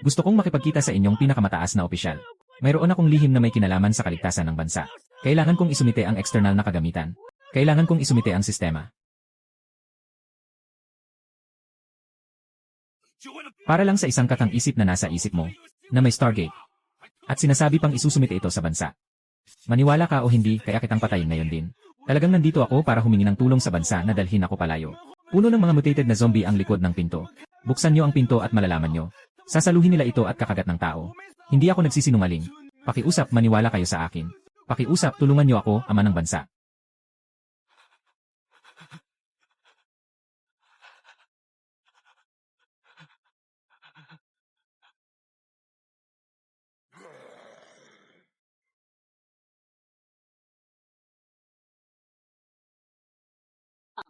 Gusto kong makipagkita sa inyong pinakamataas na opisyal. Mayroon akong lihim na may kinalaman sa kaligtasan ng bansa. Kailangan kong isumite ang external na kagamitan. Kailangan kong isumite ang sistema. Para lang sa isang katang isip na nasa isip mo, na may Stargate. At sinasabi pang isusumite ito sa bansa. Maniwala ka o hindi, kaya kitang patayin ngayon din. Talagang nandito ako para humingi ng tulong sa bansa na dalhin ako palayo. Puno ng mga mutated na zombie ang likod ng pinto. Buksan niyo ang pinto at malalaman niyo. Sasaluhin nila ito at kakagat ng tao. Hindi ako nagsisinungaling. Pakiusap, maniwala kayo sa akin. Pakiusap, tulungan niyo ako, ama ng bansa.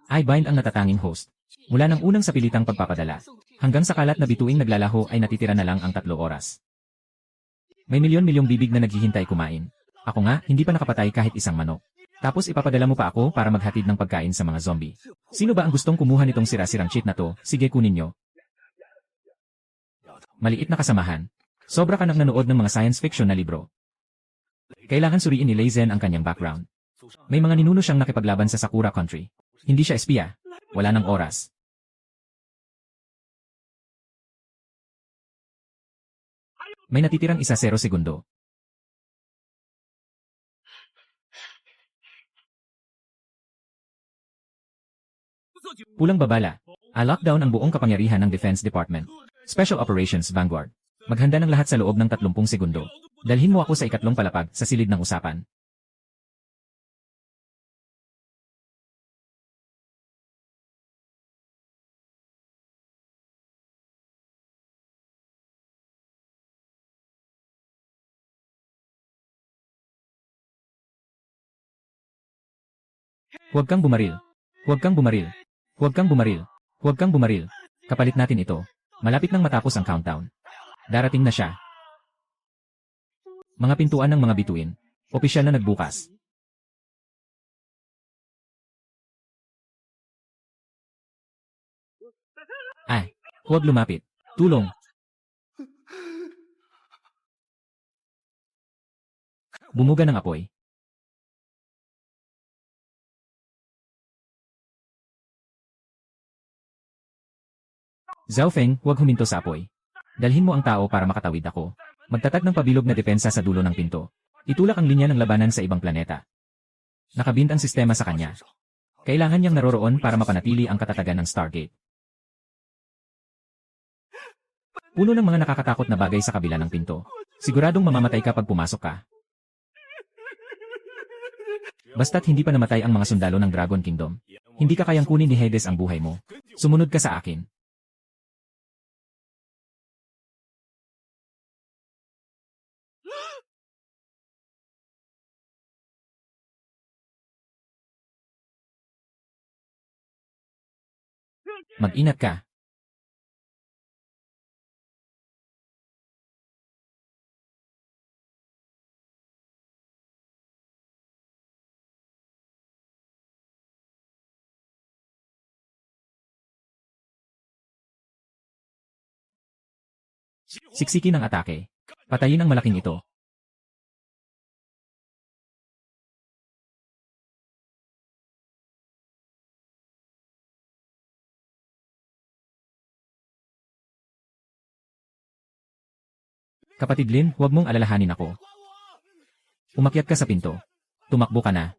I-bind ang natatanging host. Mula ng unang sapilitang pagpapadala, hanggang sa kalat na bituing naglalaho ay natitira na lang ang 3 oras. May milyon-milyong bibig na naghihintay kumain. Ako nga, hindi pa nakapatay kahit isang manok. Tapos ipapadala mo pa ako para maghatid ng pagkain sa mga zombie. Sino ba ang gustong kumuha nitong sira-sirang cheat na to? Sige, kunin nyo. Maliit na kasamahan. Sobra ka nang nanood ng mga science fiction na libro. Kailangan suriin ni Leizen ang kanyang background. May mga ninuno siyang nakipaglaban sa Sakura Country. Hindi siya espiya. Wala ng oras. May natitirang 1 segundo. Pulang babala. I-lockdown ang buong kapangyarihan ng Defense Department. Special Operations Vanguard. Maghanda ng lahat sa loob ng 30 segundo. Dalhin mo ako sa ikatlong palapag sa silid ng usapan. Huwag kang bumaril. Huwag kang bumaril. Huwag kang bumaril. Huwag kang bumaril. Kapalit natin ito. Malapit nang matapos ang countdown. Darating na siya. Mga pintuan ng mga bituin. Opisyal na nagbukas. Ay, huwag lumapit. Tulong. Bumuga ng apoy. Zhao Feng, huwag huminto sa apoy. Dalhin mo ang tao para makatawid ako. Magtatag ng pabilog na depensa sa dulo ng pinto. Itulak ang linya ng labanan sa ibang planeta. Nakabind ang sistema sa kanya. Kailangan niyang naroroon para mapanatili ang katatagan ng Stargate. Puno ng mga nakakatakot na bagay sa kabila ng pinto. Siguradong mamamatay ka pag pumasok ka. Basta't hindi pa namatay ang mga sundalo ng Dragon Kingdom. Hindi ka kayang kunin ni Hades ang buhay mo. Sumunod ka sa akin. Mag-ingat ka. Siksikin ang atake. Patayin ang malaking ito. Kapatid Lin, huwag mong alalahanin ako. Umakyat ka sa pinto. Tumakbo ka na.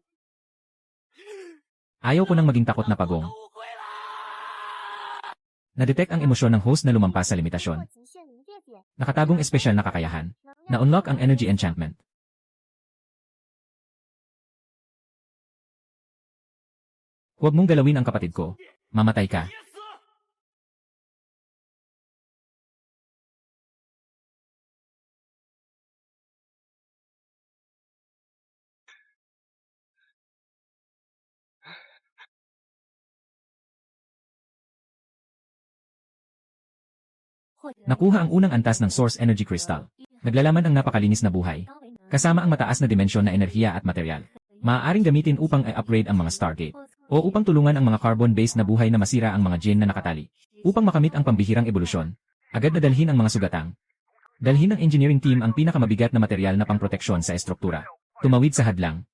Ayaw ko nang maging takot na pagong. Na-detect ang emosyon ng host na lumampas sa limitasyon. Nakatagong espesyal na kakayahan. Na-unlock ang energy enchantment. Huwag mong galawin ang kapatid ko. Mamatay ka. Nakuha ang unang antas ng Source Energy Crystal. Naglalaman ang napakalinis na buhay. Kasama ang mataas na dimensyon na enerhiya at material. Maaaring gamitin upang i-upgrade ang mga Stargate. O upang tulungan ang mga carbon-based na buhay na masira ang mga gene na nakatali. Upang makamit ang pambihirang ebolusyon. Agad na dalhin ang mga sugatang. Dalhin ng engineering team ang pinakamabigat na material na pangproteksyon sa estruktura. Tumawid sa hadlang.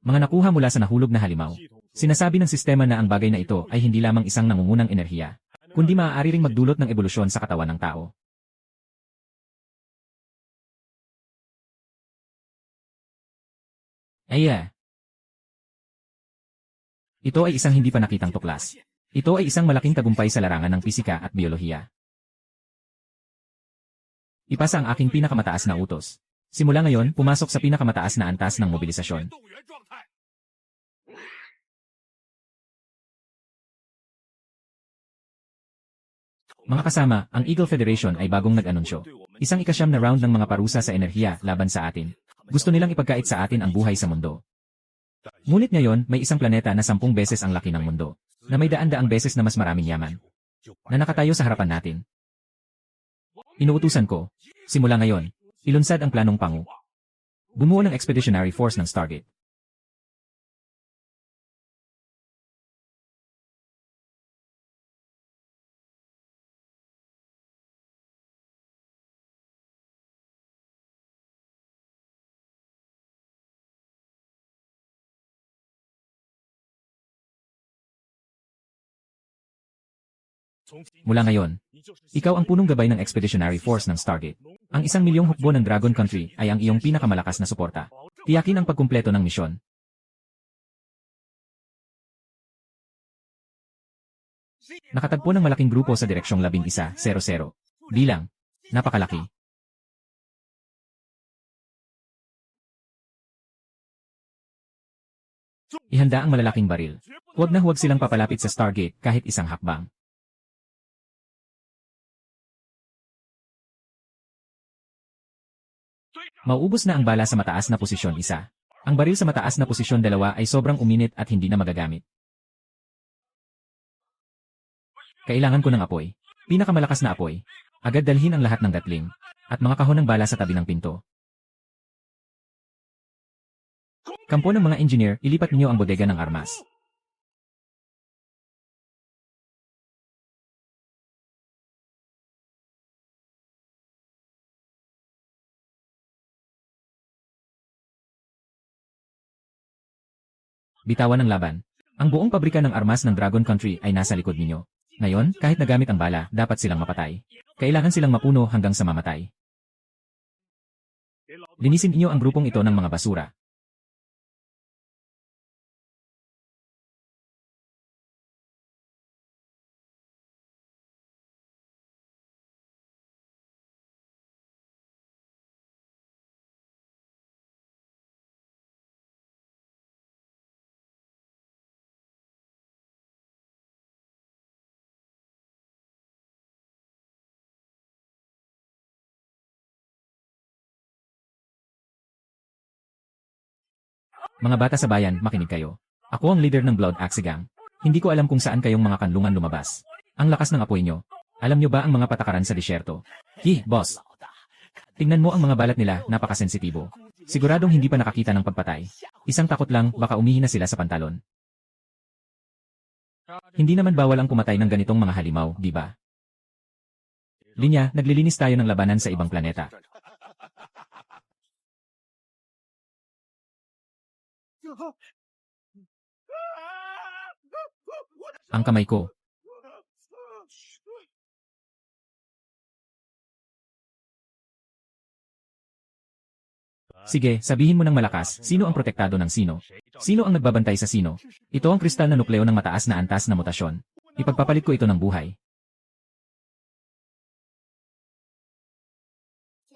Mga nakuha mula sa nahulog na halimaw. Sinasabi ng sistema na ang bagay na ito ay hindi lamang isang nangungunang enerhiya, kundi maaari ring magdulot ng ebolusyon sa katawan ng tao. Ito ay isang hindi pa nakitang tuklas. Ito ay isang malaking tagumpay sa larangan ng pisika at biolohiya. Ipasa ang aking pinakamataas na utos. Simula ngayon, pumasok sa pinakamataas na antas ng mobilisasyon. Mga kasama, ang Eagle Federation ay bagong nag-anunsyo. Isang ikasyam na round ng mga parusa sa enerhiya laban sa atin. Gusto nilang ipagkait sa atin ang buhay sa mundo. Ngunit ngayon, may isang planeta na 10 beses ang laki ng mundo, na may daan-daang beses na mas maraming yaman, na nakatayo sa harapan natin. Inuutusan ko, simula ngayon, ilunsad ang planong pangu. Bumuo ng Expeditionary Force ng Stargate. Mula ngayon, ikaw ang punong gabay ng Expeditionary Force ng Stargate. Ang 1,000,000 hukbo ng Dragon Country ay ang iyong pinakamalakas na suporta. Tiyakin ang pagkumpleto ng misyon. Nakatagpo ng malaking grupo sa direksyong 1100. Bilang. Napakalaki. Ihanda ang malalaking baril. Huwag na huwag silang papalapit sa Stargate kahit isang hakbang. Mauubos na ang bala sa mataas na posisyon 1. Ang baril sa mataas na posisyon 2 ay sobrang uminit at hindi na magagamit. Kailangan ko ng apoy. Pinakamalakas na apoy. Agad dalhin ang lahat ng gatling at mga kahon ng bala sa tabi ng pinto. Kampo ng mga engineer, ilipat niyo ang bodega ng armas. Bitawan ang laban. Ang buong pabrika ng armas ng Dragon Country ay nasa likod ninyo. Ngayon, kahit nagamit ang bala, dapat silang mapatay. Kailangan silang mapuno hanggang sa mamatay. Linisin niyo ang grupong ito ng mga basura. Mga bata sa bayan, makinig kayo. Ako ang leader ng Blood Axe Gang. Hindi ko alam kung saan kayong mga kanlungan lumabas. Ang lakas ng apoy nyo. Alam nyo ba ang mga patakaran sa disyerto? Boss. Tingnan mo ang mga balat nila, napakasensitibo. Siguradong hindi pa nakakita ng pagpatay. Isang takot lang, baka umihi na sila sa pantalon. Hindi naman bawal ang pumatay ng ganitong mga halimaw, di ba? Linya, naglilinis tayo ng labanan sa ibang planeta. Ang kamay ko. Sige, sabihin mo ng malakas, sino ang protektado ng sino? Sino ang nagbabantay sa sino? Ito ang kristal na nukleo ng mataas na antas na mutasyon. Ipagpapalit ko ito ng buhay.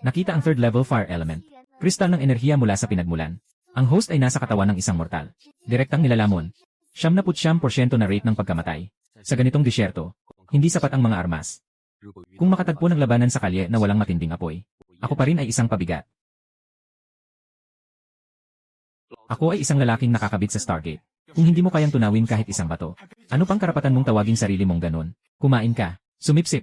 Nakita ang third level fire element. Kristal ng enerhiya mula sa pinagmulan. Ang host ay nasa katawan ng isang mortal. Direktang nilalamon. 79% na rate ng pagkamatay. Sa ganitong disyerto, hindi sapat ang mga armas. Kung makatagpo ng labanan sa kalye na walang matinding apoy, ako pa rin ay isang pabigat. Ako ay isang lalaking nakakabit sa Stargate. Kung hindi mo kayang tunawin kahit isang bato, ano pang karapatan mong tawaging sarili mong ganon? Kumain ka. Sumipsip.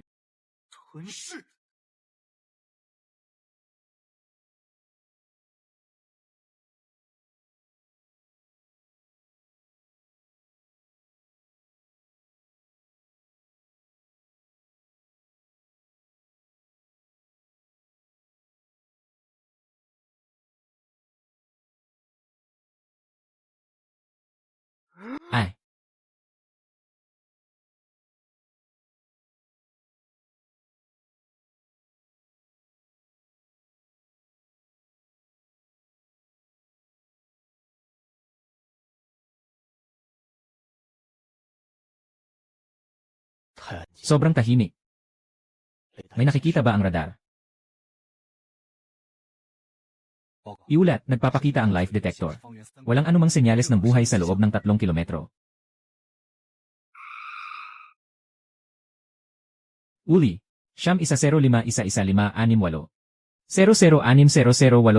Ay, sobrang tahimik. May nakikita ba ang radar? Iulat, nagpapakita ang life detector. Walang anumang senyales ng buhay sa loob ng 3 kilometro. Uli, Siyam 105 115 00800803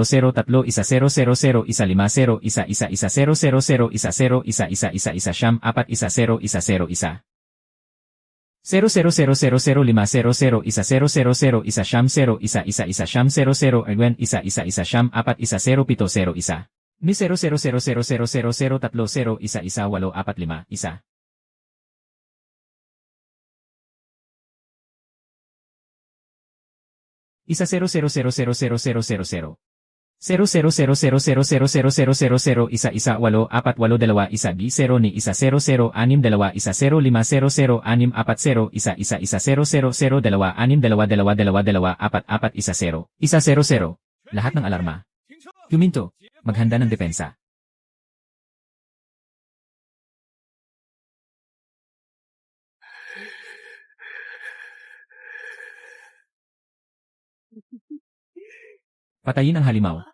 Siyam 4100101 Siyam 000001 Siyam 41070 Ni 00000030 Isa 00000000 0000000000 isa isa 8 8 2 1 B 0 ni isa 00 6 2 isa 0 5 00 6 4 0 isa isa isa 000 2 6 2 2 2 4 4 isa 0 isa 00 lahat ng alarma. Huminto, maghanda ng depensa. Patayin ang halimaw.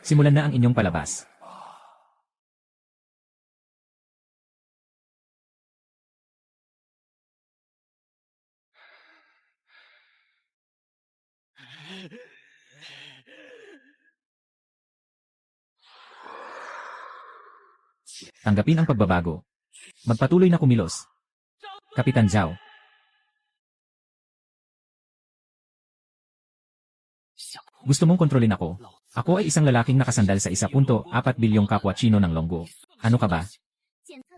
Simulan na ang inyong palabas. Tanggapin ang pagbabago. Magpatuloy na kumilos. Kapitan Zhao. Gusto mong kontrolin ako? Ako ay isang lalaking nakasandal sa 1.4 bilyong kapwa Chino ng Longgo. Ano ka ba?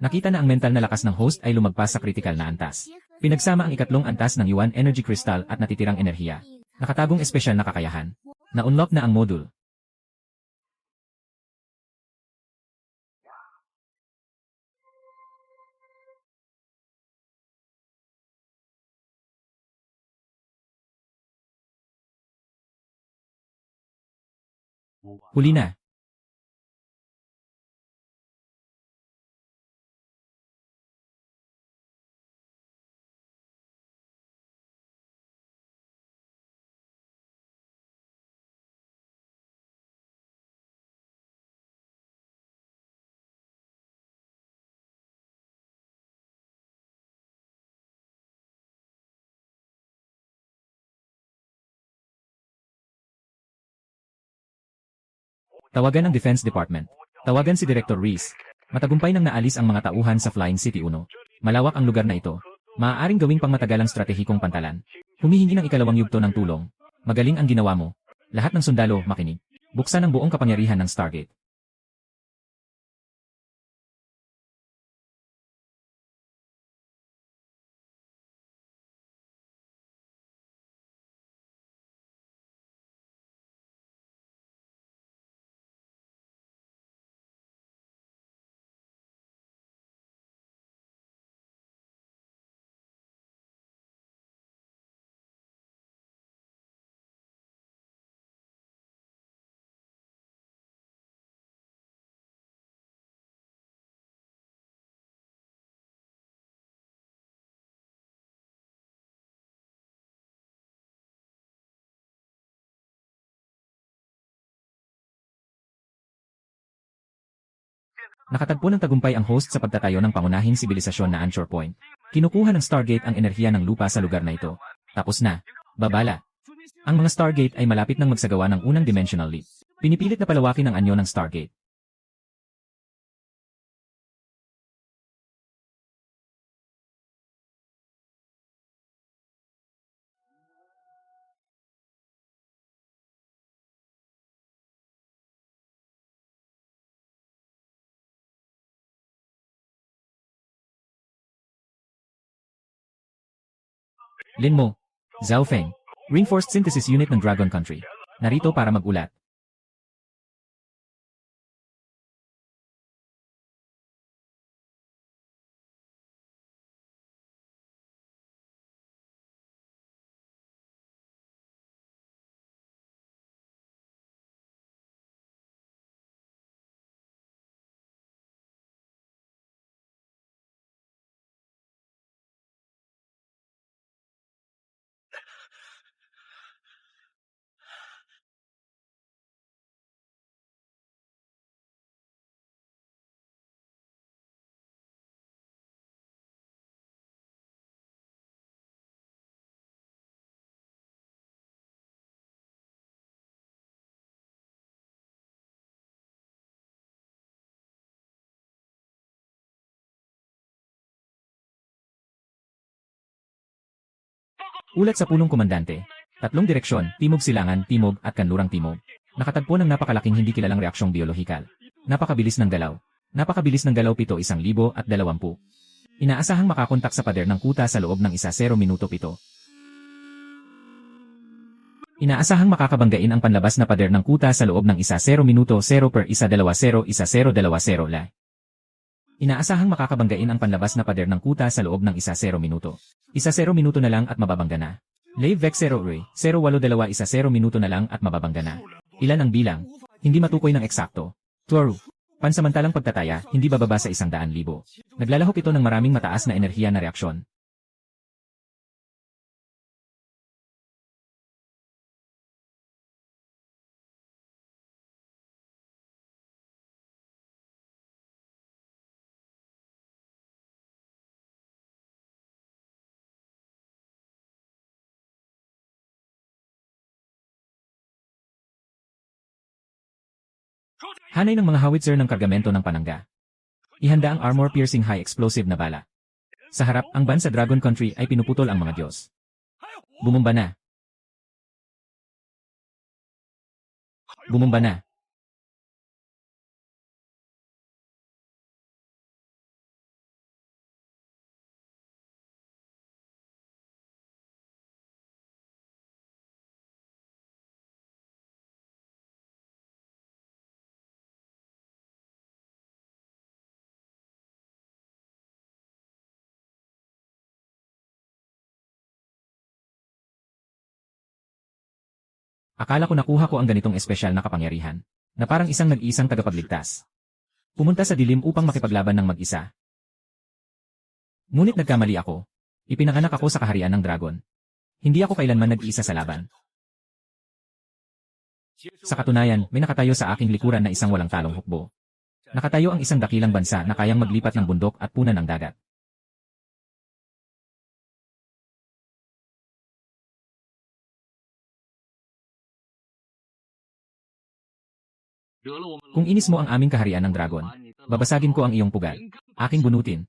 Nakita na ang mental na lakas ng host ay lumagpas sa critical na antas. Pinagsama ang ikatlong antas ng Yuan Energy Crystal at natitirang enerhiya. Nakatagong espesyal na kakayahan. Na-unlock na ang module. Huli na. Tawagan ng Defense Department. Tawagan si Director Reese. Matagumpay nang naalis ang mga tauhan sa Flying City 1. Malawak ang lugar na ito. Maaaring gawing pangmatagalang stratehikong pantalan. Humihingi ng ikalawang yugto ng tulong. Magaling ang ginawa mo. Lahat ng sundalo, makinig. Buksan ang buong kapangyarihan ng Stargate. Nakatagpo ng tagumpay ang host sa pagtatayo ng pangunahing sibilisasyon na Anchor Point. Kinukuha ng Stargate ang enerhiya ng lupa sa lugar na ito. Tapos na. Babala. Ang mga Stargate ay malapit nang magsagawa ng unang dimensional leap. Pinipilit na palawakin ang anyo ng Stargate. Lin Mo. Zhao Feng. Reinforced Synthesis Unit ng Dragon Country. Narito para mag-ulat. Ulat sa punong komandante. Tatlong direksyon, timog silangan, timog at kanlurang timog. Nakatagpo ng napakalaking hindi kilalang reaksyong biolohikal. Napakabilis ng galaw. Napakabilis ng galaw 7,120. Inaasahang makakontak sa pader ng kuta sa loob ng 1-0 minuto 7. Inaasahang makakabanggain ang panlabas na pader ng kuta sa loob ng 1-0 minuto 0 per 1-20-1-0-20 la. Inaasahan makakabanggain ang panlabas na pader ng kuta sa loob ng 1-0 minuto. 1-0 minuto na lang at mababangga na. Lave Vex 0 Ray, 082 1-0 minuto na lang at mababangga na. Ilan ang bilang? Hindi matukoy ng eksakto. Toru. Pansamantalang pagtataya, hindi bababa sa 100,000. Naglalahok ito ng maraming mataas na enerhiya na reaksyon. Hanay ng mga howitzer ng kargamento ng panangga. Ihanda ang armor-piercing high explosive na bala. Sa harap, ang ban sa Dragon Country ay pinuputol ang mga Diyos. Bumomba na. Bumomba na. Akala ko nakuha ko ang ganitong espesyal na kapangyarihan, na parang isang nag-iisang tagapagligtas. Pumunta sa dilim upang makipaglaban ng mag-isa. Ngunit nagkamali ako. Ipinanganak ako sa kaharian ng dragon. Hindi ako kailanman nag-iisa sa laban. Sa katunayan, may nakatayo sa aking likuran na isang walang talong hukbo. Nakatayo ang isang dakilang bansa na kayang maglipat ng bundok at punan ng dagat. Kung inis mo ang aming kaharian ng dragon, babasagin ko ang iyong pugal. Aking bunutin.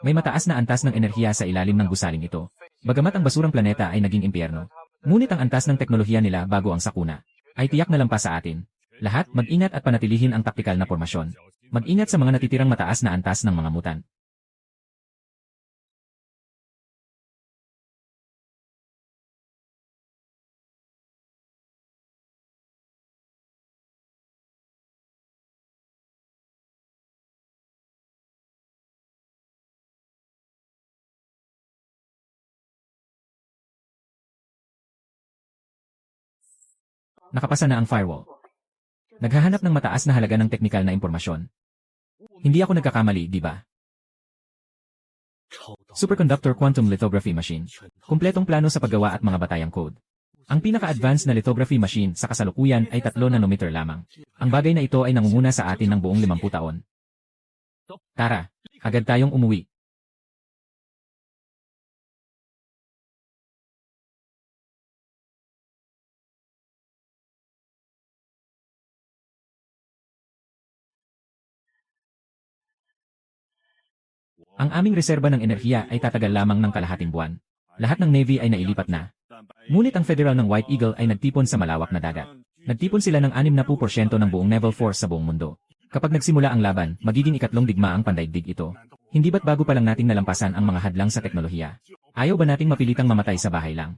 May mataas na antas ng enerhiya sa ilalim ng gusaling ito. Bagamat ang basurang planeta ay naging impyerno, ngunit ang antas ng teknolohiya nila bago ang sakuna ay tiyak na lampas sa atin. Lahat, mag-ingat at panatilihin ang taktikal na pormasyon. Mag-ingat sa mga natitirang mataas na antas ng mga mutant. Nakapasa na ang firewall. Naghahanap ng mataas na halaga ng teknikal na impormasyon. Hindi ako nagkakamali, di ba? Superconductor Quantum Lithography Machine. Kumpletong plano sa paggawa at mga batayang code. Ang pinaka-advanced na lithography machine sa kasalukuyan ay 3 nanometer lamang. Ang bagay na ito ay nangunguna sa atin ng buong 50 taon. Tara, agad tayong umuwi. Ang aming reserba ng enerhiya ay tatagal lamang ng kalahating buwan. Lahat ng Navy ay nailipat na. Ngunit ang Federal ng White Eagle ay nagtipon sa malawak na dagat. Nagtipon sila ng 60% ng buong naval force sa buong mundo. Kapag nagsimula ang laban, magiging ikatlong digmaang pandaigdig ito. Hindi ba't bago pa lang nating nalampasan ang mga hadlang sa teknolohiya? Ayaw ba nating mapilitang mamatay sa bahay lang?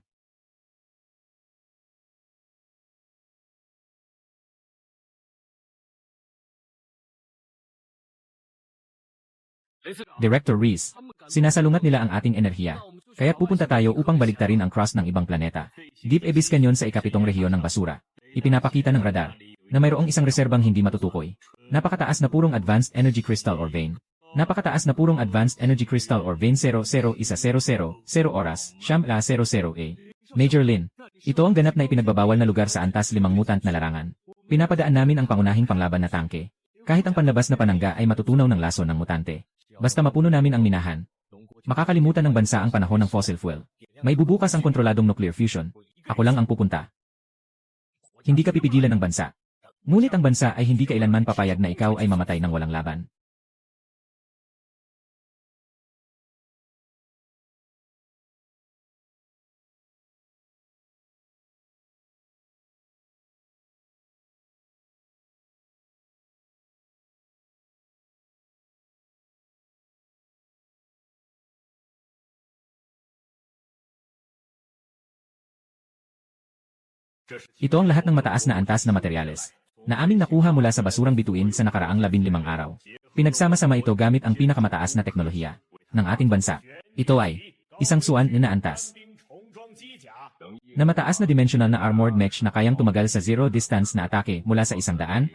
Director Reese, sinasalungat nila ang ating enerhiya. Kaya pupunta tayo upang baligtarin ang crust ng ibang planeta. Deep Abyss Canyon sa ikapitong rehiyon ng basura. Ipinapakita ng radar na mayroong isang reserbang hindi matutukoy. Napakataas na purong Advanced Energy Crystal or Vein. Napakataas na purong Advanced Energy Crystal or Vein 001000 oras, Siyam La 00A. Major Lin, ito ang ganap na ipinagbabawal na lugar sa antas 5 mutant na larangan. Pinapadaan namin ang pangunahing panglaban na tangke. Kahit ang panlabas na panangga ay matutunaw ng laso ng mutante. Basta mapuno namin ang minahan. Makakalimutan ng bansa ang panahon ng fossil fuel. May bubukas ang kontroladong nuclear fusion. Ako lang ang pupunta. Hindi ka pipigilan ng bansa. Ngunit ang bansa ay hindi kailanman papayag na ikaw ay mamatay ng walang laban. Ito ang lahat ng mataas na antas na materyales na aming nakuha mula sa basurang bituin sa nakaraang 15 araw. Pinagsama-sama ito gamit ang pinakamataas na teknolohiya ng ating bansa. Ito ay isang suwan na antas na mataas na dimensional na armored mech na kayang tumagal sa zero distance na atake mula sa 120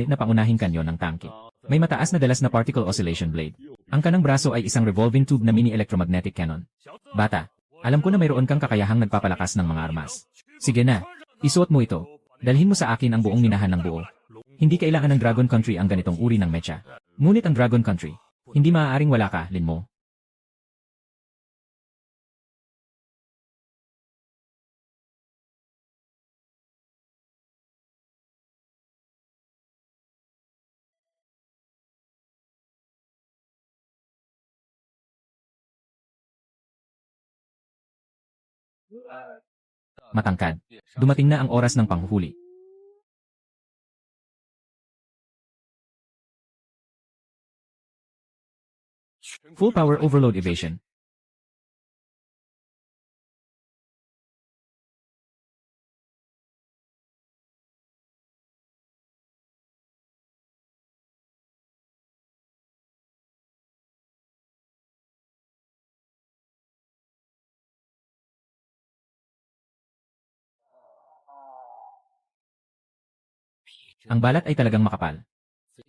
na pangunahing kanyon ng tangke. May mataas na dalas na particle oscillation blade. Ang kanang braso ay isang revolving tube na mini electromagnetic cannon. Bata, alam ko na mayroon kang kakayahang nagpapalakas ng mga armas. Sige na, isuot mo ito. Dalhin mo sa akin ang buong minahan ng buo. Hindi kailangan ng Dragon Country ang ganitong uri ng mecha. Ngunit ang Dragon Country, hindi maaaring wala ka, Lin mo. Matangkad. Dumating na ang oras ng panghuhuli. Full power overload evasion. Ang balat ay talagang makapal.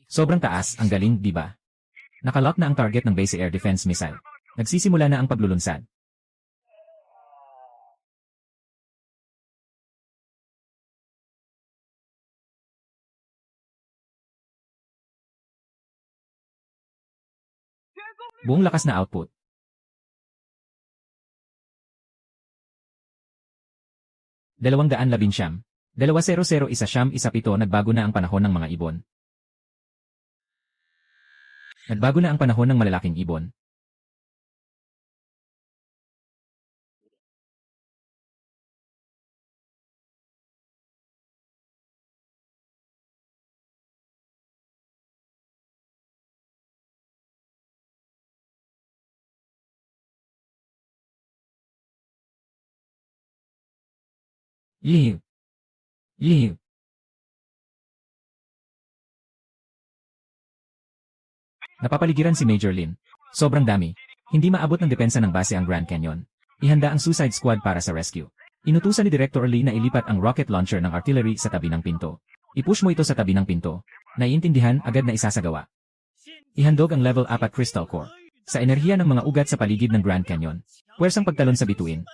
Sobrang taas, ang galing, di ba? Nakalock na ang target ng base air defense missile. Nagsisimula na ang paglulunsad. Buong lakas na output. 211. 2001 nagbago na ang panahon ng mga ibon. Nagbago na ang panahon ng malalaking ibon. Yihiw. Yihiw. Napapaligiran si Major Lin. Sobrang dami. Hindi maabot ng depensa ng base ang Grand Canyon. Ihanda ang Suicide Squad para sa rescue. Inutusan ni Director Lee na ilipat ang rocket launcher ng artillery sa tabi ng pinto. I-push mo ito sa tabi ng pinto. Naiintindihan, agad na isasagawa. Ihandog ang level 4 crystal core. Sa enerhiya ng mga ugat sa paligid ng Grand Canyon. Puwersang pagtalon sa bituin.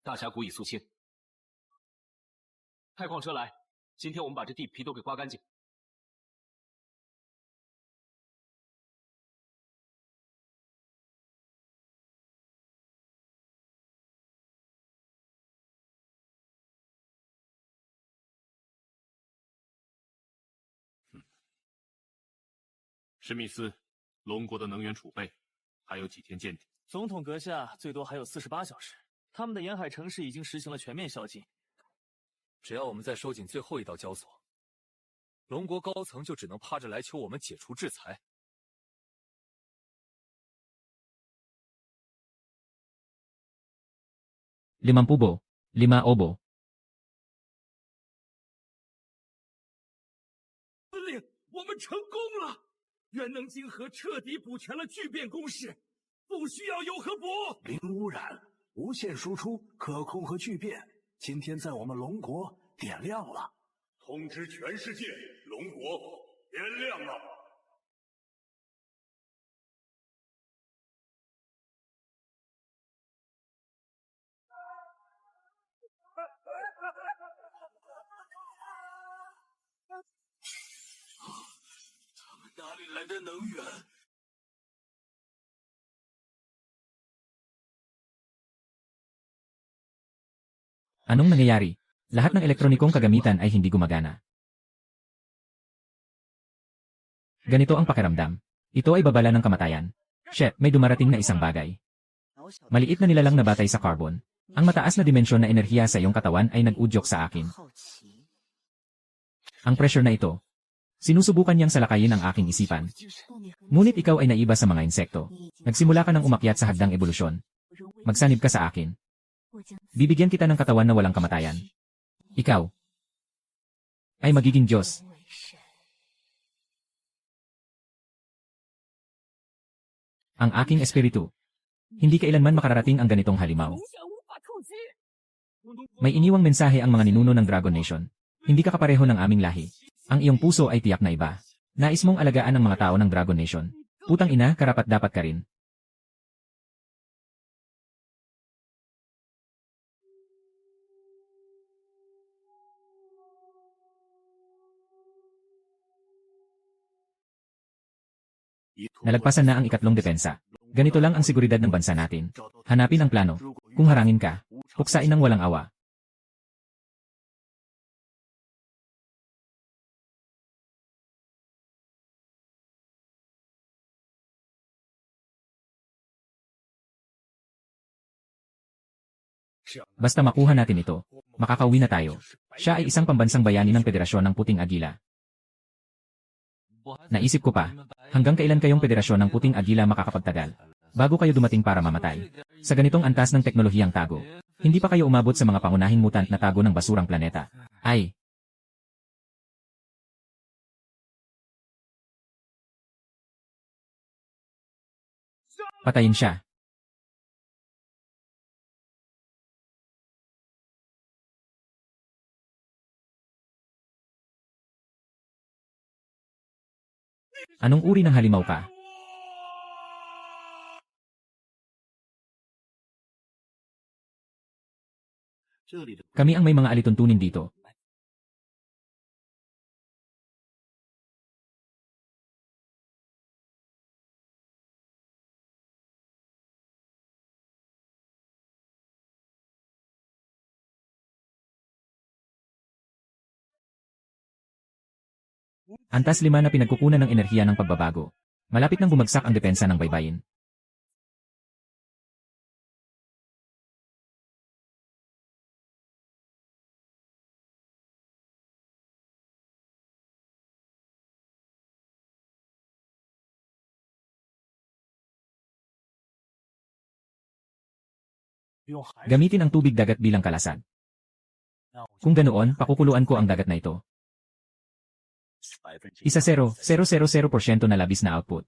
大峡谷已肃清，派矿车来，今天我们把这地皮都给刮干净。史密斯，龙国的能源储备还有几天见底？总统阁下最多还有48小时。他们的沿海城市已经实行了全面宵禁。只要我们再收紧最后一道胶索，龙国高层就只能趴着来求我们解除制裁。50 obo。司令，我们成功了！元能晶核彻底补全了聚变公式，不需要有核补。零污染、无限输出、可控和聚变，今天在我们龙国点亮了。通知全世界，龙国点亮了！他们哪里来的能源？Anong nangyayari? Lahat ng elektronikong kagamitan ay hindi gumagana. Ganito ang pakiramdam. Ito ay babala ng kamatayan. Shit, may dumarating na isang bagay. Maliit na nilalang na batay sa carbon. Ang mataas na dimensyon na enerhiya sa iyong katawan ay nag-udyok sa akin. Ang pressure na ito. Sinusubukan niyang salakayin ang aking isipan. Ngunit ikaw ay naiba sa mga insekto. Nagsimula ka ng umakyat sa hagdang ebolusyon. Magsanib ka sa akin. Bibigyan kita ng katawan na walang kamatayan. Ikaw ay magiging Diyos. Ang aking espiritu. Hindi kailanman makararating ang ganitong halimaw. May iniwang mensahe ang mga ninuno ng Dragon Nation. Hindi ka kapareho ng aming lahi. Ang iyong puso ay tiyak na iba. Nais mong alagaan ang mga tao ng Dragon Nation. Putang ina, karapat dapat ka rin. Nalagpasan na ang ikatlong depensa. Ganito lang ang seguridad ng bansa natin. Hanapin ang plano. Kung harangin ka, puksain ng walang awa. Basta makuha natin ito, makakauwi na tayo. Siya ay isang pambansang bayani ng Federasyon ng Puting Agila. Naisip ko pa, hanggang kailan kayong Federasyon ng Puting Agila makakapagtagal? Bago kayo dumating para mamatay. Sa ganitong antas ng teknolohiyang tago, hindi pa kayo umabot sa mga pangunahing mutant na tago ng basurang planeta. Ay! Patayin siya. Anong uri ng halimaw ka? Kami ang may mga alituntunin dito. Antas 5 na pinagkukunan ng enerhiya ng pagbabago. Malapit nang bumagsak ang depensa ng baybayin. Gamitin ang tubig dagat bilang kalasag. Kung ganoon, pakukuluan ko ang dagat na ito. 1.000% na labis na output.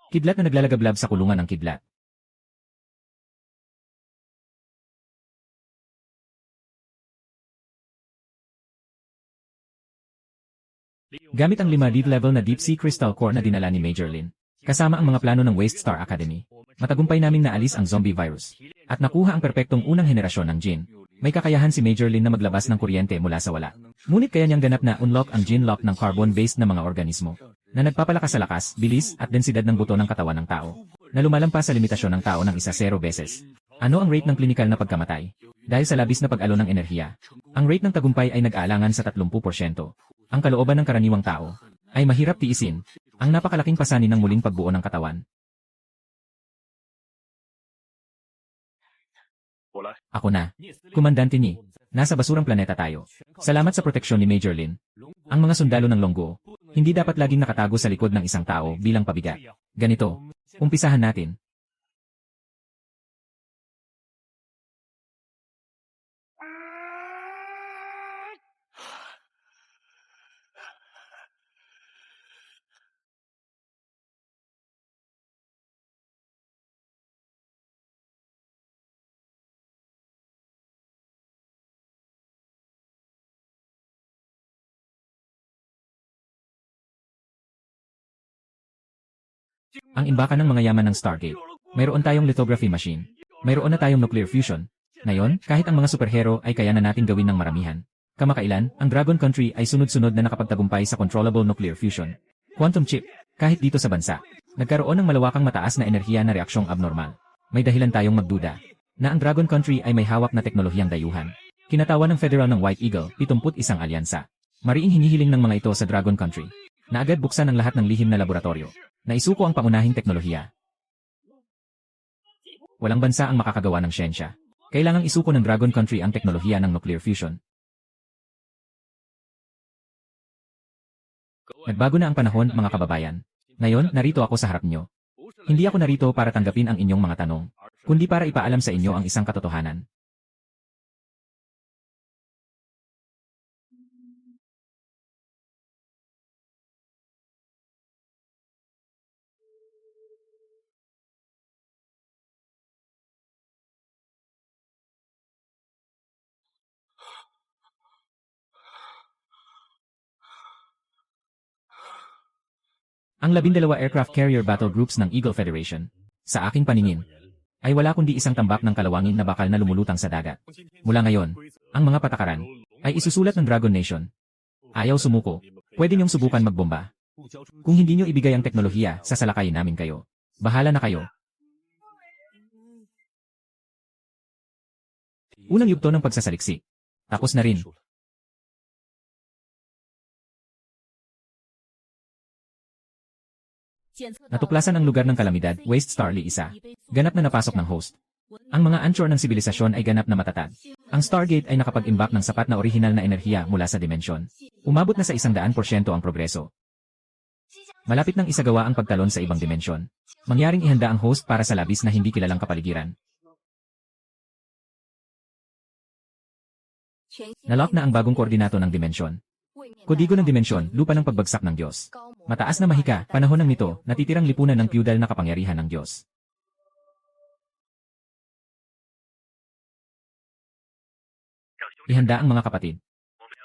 Kidlat na naglalagablab sa kulungan ng kidlat. Gamit ang 5 lead level na Deep Sea Crystal Core na dinala ni Major Lin, kasama ang mga plano ng Waste Star Academy, matagumpay naming naalis ang zombie virus, at nakuha ang perpektong unang henerasyon ng Jin. May kakayahan si Major Lin na maglabas ng kuryente mula sa wala. Ngunit kaya niyang ganap na unlock ang Jin Lock ng carbon-based na mga organismo, na nagpapalakas sa lakas, bilis, at densidad ng buto ng katawan ng tao, na lumalampas sa limitasyon ng tao ng 0 beses. Ano ang rate ng klinikal na pagkamatay? Dahil sa labis na pag-alo ng enerhiya, ang rate ng tagumpay ay nag-aalangan sa 30%. Ang kalooban ng karaniwang tao ay mahirap tiisin, ang napakalaking pasanin ng muling pagbuo ng katawan. Ako na. Komandante Ni. Nasa basurang planeta tayo. Salamat sa proteksyon ni Major Lin. Ang mga sundalo ng Longguo, hindi dapat laging nakatago sa likod ng isang tao bilang pabigat. Ganito. Umpisahan natin. Ang imbakan ng mga yaman ng Stargate. Mayroon tayong lithography machine. Mayroon na tayong nuclear fusion. Ngayon, kahit ang mga superhero ay kaya na natin gawin ng maramihan. Kamakailan, ang Dragon Country ay sunod-sunod na nakapagtagumpay sa controllable nuclear fusion. Quantum chip. Kahit dito sa bansa, nagkaroon ng malawakang mataas na enerhiya na reaksyong abnormal. May dahilan tayong magduda na ang Dragon Country ay may hawak na teknolohiyang dayuhan. Kinatawan ng Federal ng White Eagle, 71 alyansa. Mariing hinihiling ng mga ito sa Dragon Country na agad buksan ang lahat ng lihim na laboratorio. Naisuko ang pangunahing teknolohiya. Walang bansa ang makakagawa ng siyensya. Kailangang isuko ng Dragon Country ang teknolohiya ng nuclear fusion. Nagbago na ang panahon, mga kababayan. Ngayon, narito ako sa harap niyo. Hindi ako narito para tanggapin ang inyong mga tanong, kundi para ipaalam sa inyo ang isang katotohanan. Ang 12 aircraft carrier battle groups ng Eagle Federation, sa aking paningin, ay wala kundi isang tambak ng kalawangin na bakal na lumulutang sa dagat. Mula ngayon, ang mga patakaran ay isusulat ng Dragon Nation. Ayaw sumuko, pwede niyong subukan magbomba. Kung hindi niyo ibigay ang teknolohiya, sasalakayin namin kayo. Bahala na kayo. Unang yugto ng pagsasaliksik. Tapos na rin. Natuklasan ang lugar ng kalamidad, Waste Star Li 1. Ganap na napasok ng host. Ang mga anchor ng sibilisasyon ay ganap na matatag. Ang Stargate ay nakapag-imbak ng sapat na orihinal na enerhiya mula sa dimensyon. Umabot na sa 100% ang progreso. Malapit nang isagawa ang pagtalon sa ibang dimensyon. Mangyaring ihanda ang host para sa labis na hindi kilalang kapaligiran. Nalock na ang bagong koordinato ng dimensyon. Kodigo ng dimensyon, lupa ng pagbagsak ng Diyos. Mataas na mahika, panahon ng mito, natitirang lipunan ng feudal na kapangyarihan ng Diyos. Ihanda ang mga kapatid.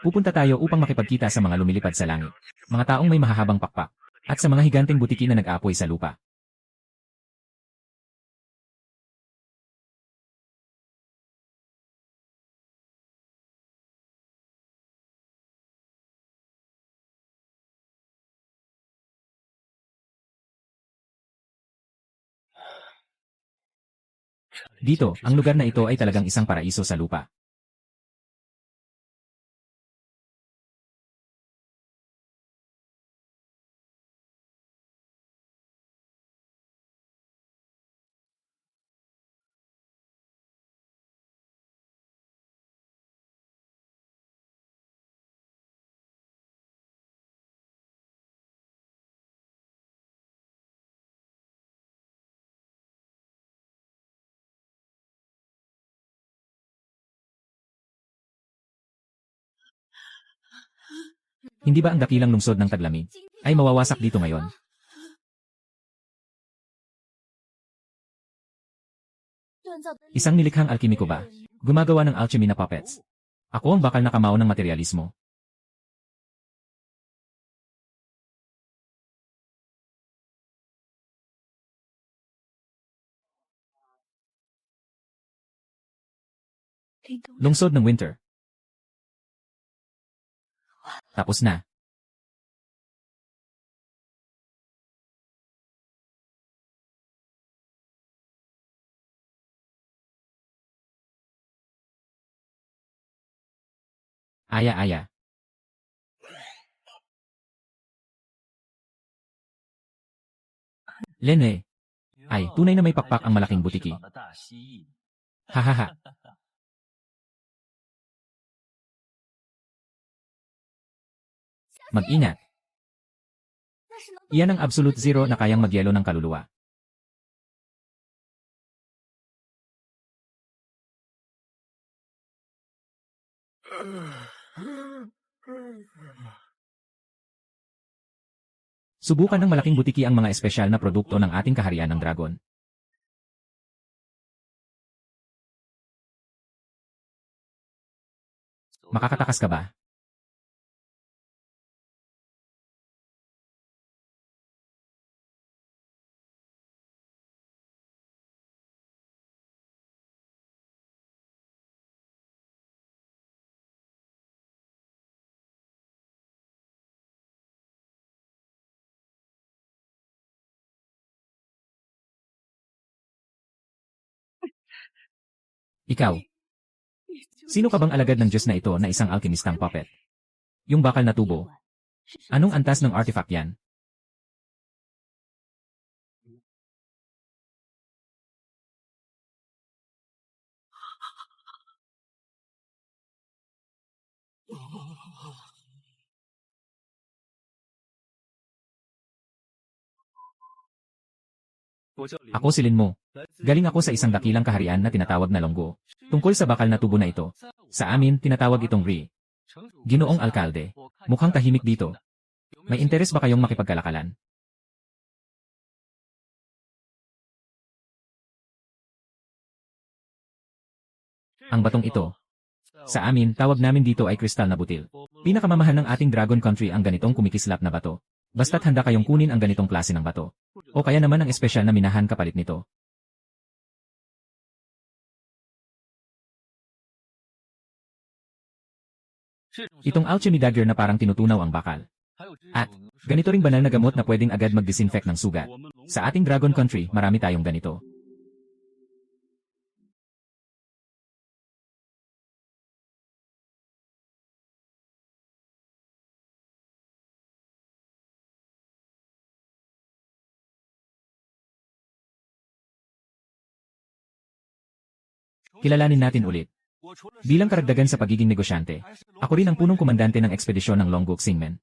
Pupunta tayo upang makipagkita sa mga lumilipad sa langit, mga taong may mahahabang pakpak, at sa mga higanteng butiki na nag-aapoy sa lupa. Dito, ang lugar na ito ay talagang isang paraiso sa lupa. Hindi ba ang dakilang lungsod ng taglamig ay mawawasak dito ngayon? Isang nilikhang alkimiko ba? Gumagawa ng alchemy na puppets. Ako ang bakal na kamao ng materialismo. Lungsod ng winter. Tapos na. Aya-aya. Lene. Ay, tunay na may pakpak ang malaking butiki. Hahaha. Mag-ingat. Iyan ang absolute zero na kayang magyelo ng kaluluwa. Subukan ng malaking butiki ang mga espesyal na produkto ng ating kaharian ng dragon. Makakatakas ka ba? Ikaw. Sino ka bang alagad ng Diyos na ito na isang alkimistang puppet? Yung bakal na tubo. Anong antas ng artifact yan? Ako si Lin Mo. Galing ako sa isang dakilang kaharian na tinatawag na Longgo. Tungkol sa bakal na tubo na ito. Sa amin, tinatawag itong Ri. Ginoong Alkalde. Mukhang tahimik dito. May interes ba kayong makipagkalakalan? Ang batong ito. Sa amin, tawag namin dito ay kristal na butil. Pinakamamahal ng ating Dragon Country ang ganitong kumikislap na bato. Basta't handa kayong kunin ang ganitong klase ng bato. O kaya naman ang espesyal na minahan kapalit nito. Itong alchemy dagger na parang tinutunaw ang bakal. At, ganito ring banal na gamot na pwedeng agad mag-disinfect ng sugat. Sa ating Dragon Country, marami tayong ganito. Kilalanin natin ulit. Bilang karagdagan sa pagiging negosyante, ako rin ang punong komandante ng ekspedisyon ng Longgok Singmen.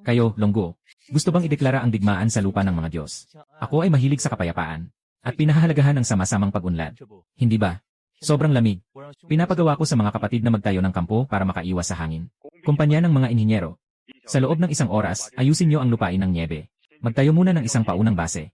Kayo, Longgo, gusto bang ideklara ang digmaan sa lupa ng mga Diyos? Ako ay mahilig sa kapayapaan, at pinahahalagahan ang sama-samang pag-unlad. Hindi ba? Sobrang lamig. Pinapagawa ko sa mga kapatid na magtayo ng kampo para makaiwas sa hangin. Kumpanya ng mga inhinyero. Sa loob ng isang oras, ayusin niyo ang lupain ng nyebe. Magtayo muna ng isang paunang base.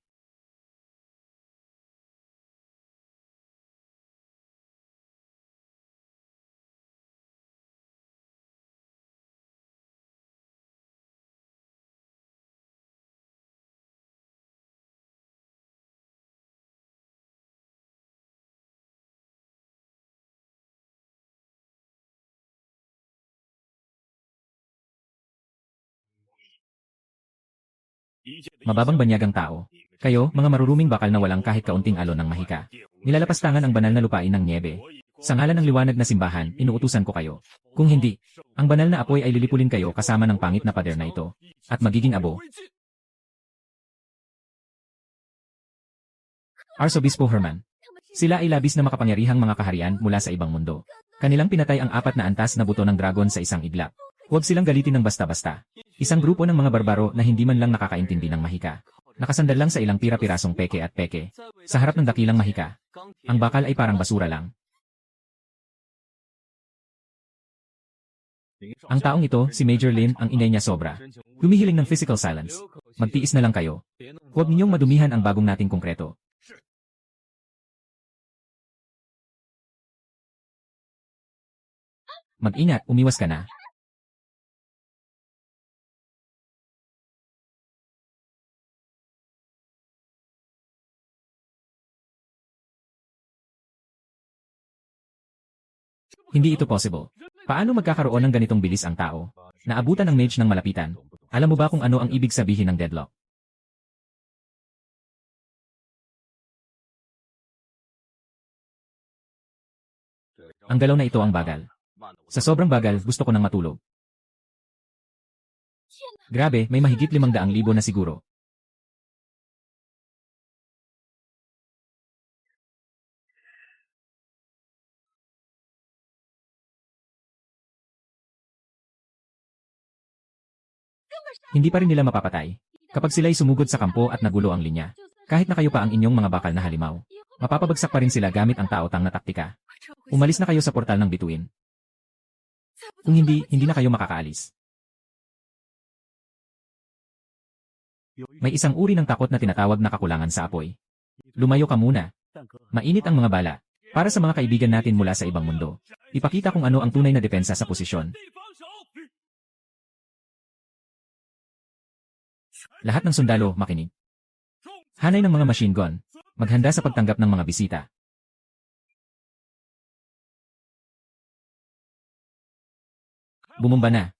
Mababang banyagang tao. Kayo, mga maruruming bakal na walang kahit kaunting alon ng mahika. Nilalapastangan ang banal na lupain ng nyebe. Sa ngalan ng liwanag na simbahan, inuutusan ko kayo. Kung hindi, ang banal na apoy ay lilipulin kayo kasama ng pangit na pader na ito. At magiging abo. Arsobispo Herman. Sila ay labis na makapangyarihang mga kaharian mula sa ibang mundo. Kanilang pinatay ang 4 na antas na buto ng dragon sa isang iglap. Huwag silang galitin ng basta-basta. Isang grupo ng mga barbaro na hindi man lang nakakaintindi ng mahika. Nakasandal lang sa ilang pira-pirasong peke at peke. Sa harap ng dakilang mahika. Ang bakal ay parang basura lang. Ang taong ito, si Major Lin, ang inay niya sobra. Humihiling ng physical silence. Magtiis na lang kayo. Huwag ninyong madumihan ang bagong nating konkreto. Mag-ingat, umiwas ka na. Hindi ito possible. Paano magkakaroon ng ganitong bilis ang tao? Naabutan ng mage ng malapitan. Alam mo ba kung ano ang ibig sabihin ng deadlock? Ang galaw na ito ang bagal. Sa sobrang bagal, gusto ko nang matulog. Grabe, may mahigit 500,000 na siguro. Hindi pa rin nila mapapatay. Kapag sila'y sumugod sa kampo at nagulo ang linya, kahit na kayo pa ang inyong mga bakal na halimaw, mapapabagsak pa rin sila gamit ang taotang na taktika. Umalis na kayo sa portal ng bituin. Kung hindi, hindi na kayo makakaalis. May isang uri ng takot na tinatawag na kakulangan sa apoy. Lumayo ka muna. Mainit ang mga bala. Para sa mga kaibigan natin mula sa ibang mundo, ipakita kung ano ang tunay na depensa sa posisyon. Lahat ng sundalo, makinig. Hanay ng mga machine gun. Maghanda sa pagtanggap ng mga bisita. Bumomba na.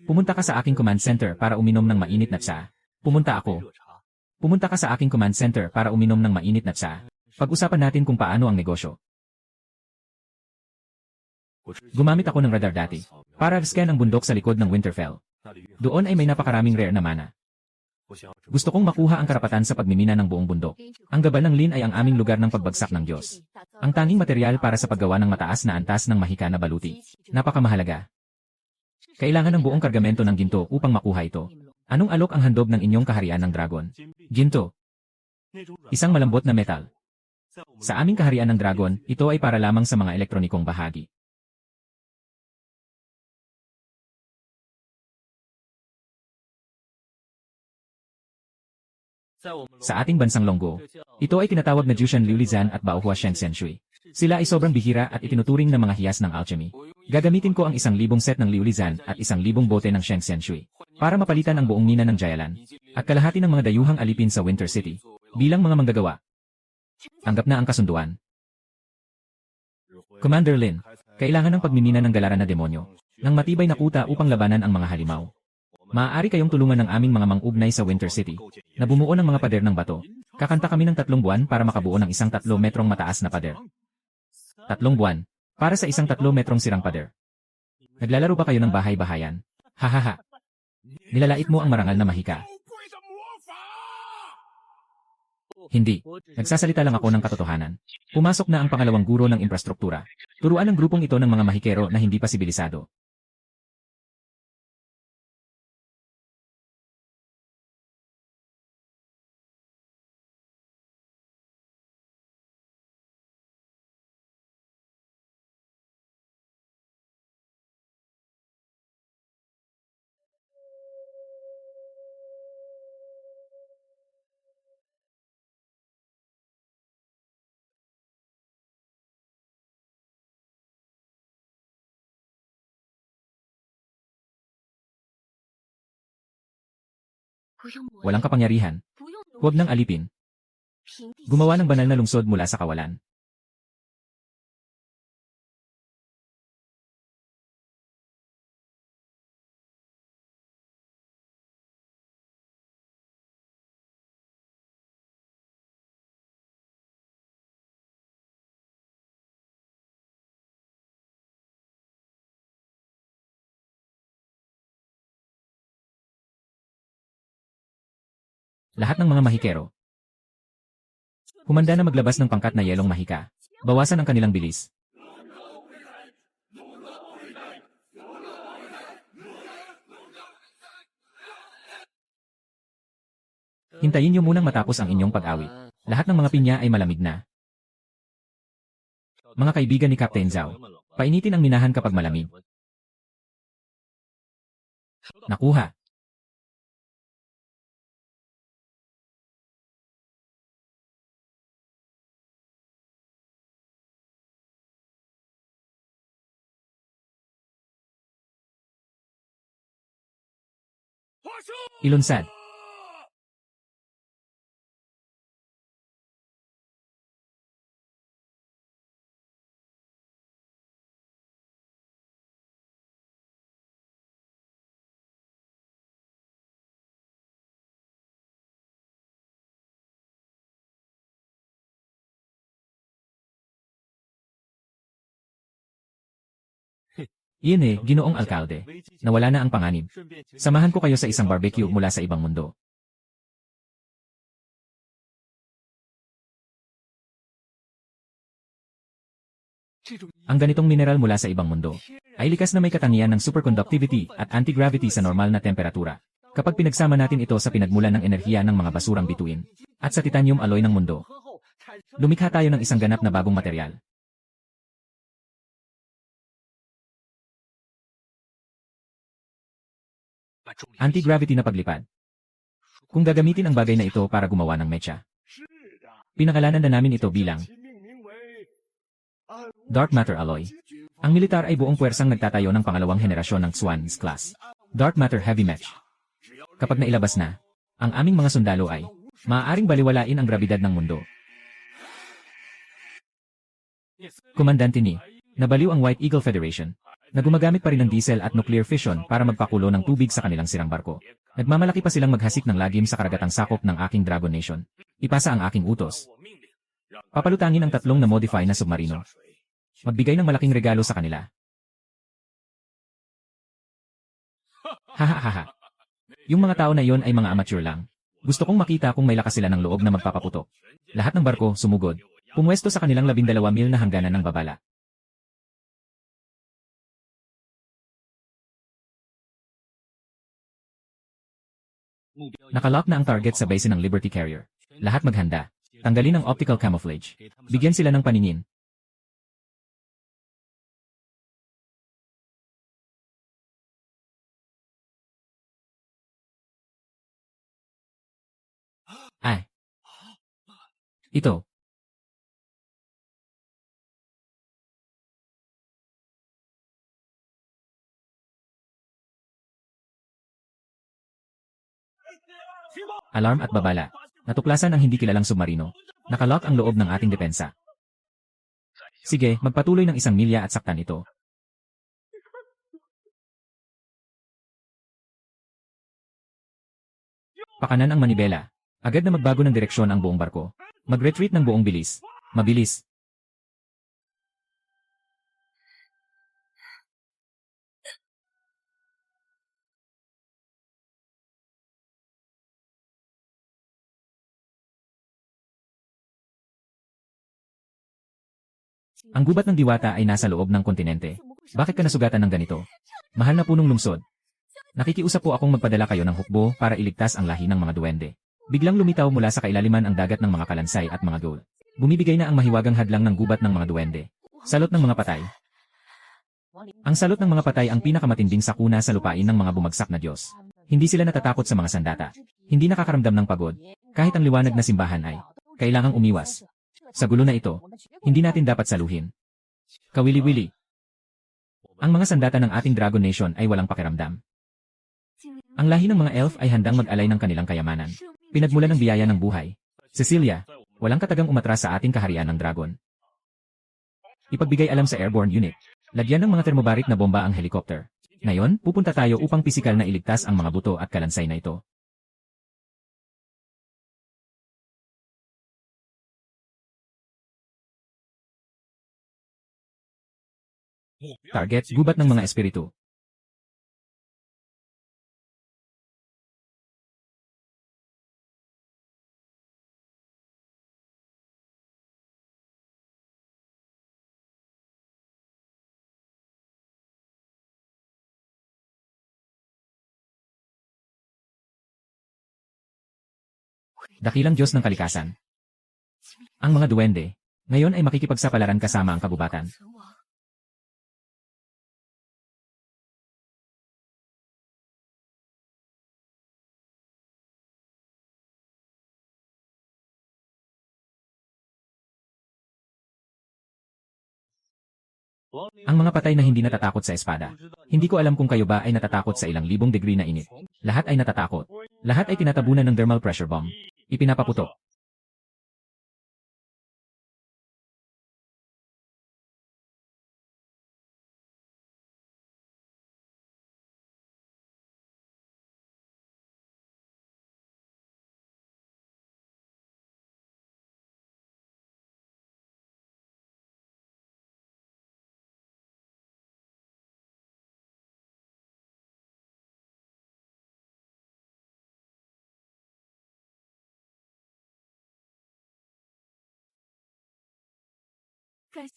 Pumunta ka sa aking command center para uminom ng mainit na tsa. Pumunta ako. Pumunta ka sa aking command center para uminom ng mainit na tsa. Pag-usapan natin kung paano ang negosyo. Gumamit ako ng radar dati para scan ang bundok sa likod ng Winterfell. Doon ay may napakaraming rare na mana. Gusto kong makuha ang karapatan sa pagmimina ng buong bundok. Ang gabal ng Lin ay ang aming lugar ng pagbagsak ng Diyos. Ang tanging material para sa paggawa ng mataas na antas ng mahika na baluti. Napakamahalaga. Kailangan ng buong kargamento ng ginto upang makuha ito. Anong alok ang handog ng inyong kaharian ng dragon? Ginto. Isang malambot na metal. Sa aming kaharian ng dragon, ito ay para lamang sa mga elektronikong bahagi. Sa ating bansang Longgo, ito ay tinatawag na Jushan Liulizan at Baohua Shen Shui. Sila ay sobrang bihira at itinuturing na mga hiyas ng alchemy. Gagamitin ko ang 1,000 set ng Liulizan at 1,000 bote ng Shen Shui para mapalitan ang buong mina ng Jialan at kalahati ng mga dayuhang alipin sa Winter City bilang mga manggagawa. Tanggap na ang kasunduan. Commander Lin, kailangan ng pagmimina ng galaran na demonyo ng matibay na kuta upang labanan ang mga halimaw. Maaari kayong tulungan ng aming mga mang-ugnay sa Winter City na bumuo ng mga pader ng bato. Kakanta kami ng 3 buwan para makabuo ng isang 3 metrong mataas na pader. 3 buwan para sa isang 3 metrong sirang pader. Naglalaro ba kayo ng bahay-bahayan? Hahaha. Nilalait mo ang marangal na mahika. Hindi. Nagsasalita lang ako ng katotohanan. Pumasok na ang pangalawang guro ng infrastruktura. Turuan ng grupong ito ng mga mahikero na hindi pa sibilisado. Walang kapangyarihan. Huwag nang alipin. Gumawa ng banal na lungsod mula sa kawalan. Lahat ng mga mahikero. Humanda na maglabas ng pangkat na yelong mahika. Bawasan ang kanilang bilis. Hintayin niyo munang matapos ang inyong pag-awit. Lahat ng mga pinya ay malamig na. Mga kaibigan ni Captain Zhao, painitin ang minahan kapag malamig. Nakuha. Ilunsad. Iyan eh, Ginoong Alkalde. Nawala na ang panganib. Samahan ko kayo sa isang barbecue mula sa ibang mundo. Ang ganitong mineral mula sa ibang mundo ay likas na may katangian ng superconductivity at anti-gravity sa normal na temperatura. Kapag pinagsama natin ito sa pinagmulan ng enerhiya ng mga basurang bituin at sa titanium alloy ng mundo, lumikha tayo ng isang ganap na bagong material. Anti-gravity na paglipad. Kung gagamitin ang bagay na ito para gumawa ng mecha, pinakalanan na namin ito bilang Dark Matter Alloy. Ang militar ay buong puwersang nagtatayo ng pangalawang henerasyon ng Swan's Class Dark Matter Heavy Mech. Kapag nailabas na, ang aming mga sundalo ay maaaring baliwalain ang grabidad ng mundo. Komandante ni, nabaliw ang White Eagle Federation na gumagamit pa rin ng diesel at nuclear fission para magpakulo ng tubig sa kanilang sirang barko. Nagmamalaki pa silang maghasik ng lagim sa karagatang sakop ng aking Dragon Nation. Ipasa ang aking utos. Papalutangin ang 3 na modify na submarino. Magbigay ng malaking regalo sa kanila. Hahaha. Yung mga tao na yon ay mga amateur lang. Gusto kong makita kung may lakas sila ng loob na magpapaputok. Lahat ng barko, sumugod. Pumwesto sa kanilang 12 mil na hangganan ng babala. Nakalock na ang target sa base ng Liberty Carrier. Lahat maghanda. Tanggalin ang optical camouflage. Bigyan sila ng paningin. Ay. Ito. Alarm at babala. Natuklasan ang hindi kilalang submarino. Nakalock ang loob ng ating depensa. Sige, magpatuloy ng 1 milya at saktan ito. Pakanan ang manibela. Agad na magbago ng direksyon ang buong barko. Mag-retreat ng buong bilis. Mabilis. Ang gubat ng diwata ay nasa loob ng kontinente. Bakit ka nasugatan ng ganito? Mahal na punong lungsod. Nakikiusap po akong magpadala kayo ng hukbo para iligtas ang lahi ng mga duwende. Biglang lumitaw mula sa kailaliman ang dagat ng mga kalansay at mga gold. Bumibigay na ang mahiwagang hadlang ng gubat ng mga duwende. Salot ng mga patay. Ang salot ng mga patay ang pinakamatinding sakuna sa lupain ng mga bumagsak na Diyos. Hindi sila natatakot sa mga sandata. Hindi nakakaramdam ng pagod. Kahit ang liwanag na simbahan ay kailangang umiwas. Sa gulo na ito, hindi natin dapat saluhin. Kawili-wili. Ang mga sandata ng ating Dragon Nation ay walang pakiramdam. Ang lahi ng mga elf ay handang mag-alay ng kanilang kayamanan. Pinagmulan ng biyaya ng buhay. Cecilia, walang katagang umatras sa ating kaharian ng dragon. Ipagbigay alam sa airborne unit. Lagyan ng mga thermobaric na bomba ang helicopter. Ngayon, pupunta tayo upang pisikal na iligtas ang mga buto at kalansay na ito. Target, gubat ng mga espiritu. dakilang Diyos ng kalikasan. Ang mga duwende, ngayon ay makikipagsapalaran kasama ang kabubatan. Ang mga patay na hindi natatakot sa espada. Hindi ko alam kung kayo ba ay natatakot sa ilang libong degree na init. Lahat ay natatakot. Lahat ay tinatabunan ng thermal pressure bomb. Ipinapaputok.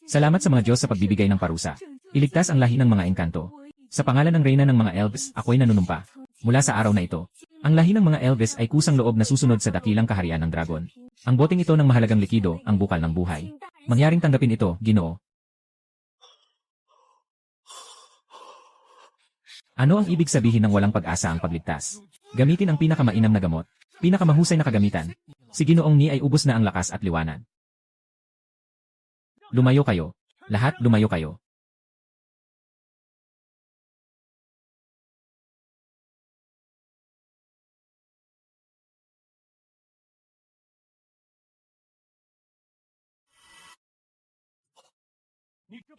Salamat sa mga Diyos sa pagbibigay ng parusa. Iligtas ang lahi ng mga engkanto. Sa pangalan ng reyna ng mga elves, ako'y nanunumpa. Mula sa araw na ito, ang lahi ng mga elves ay kusang loob na susunod sa dakilang kaharian ng dragon. Ang boteng ito ng mahalagang likido, ang bukal ng buhay. Mangyaring tanggapin ito, Ginoo. Ano ang ibig sabihin ng walang pag-asa ang pagligtas? Gamitin ang pinakamainam na gamot, pinakamahusay na kagamitan. Si Ginoong Ni ay ubos na ang lakas at liwanag. Lumayo kayo. Lahat lumayo kayo.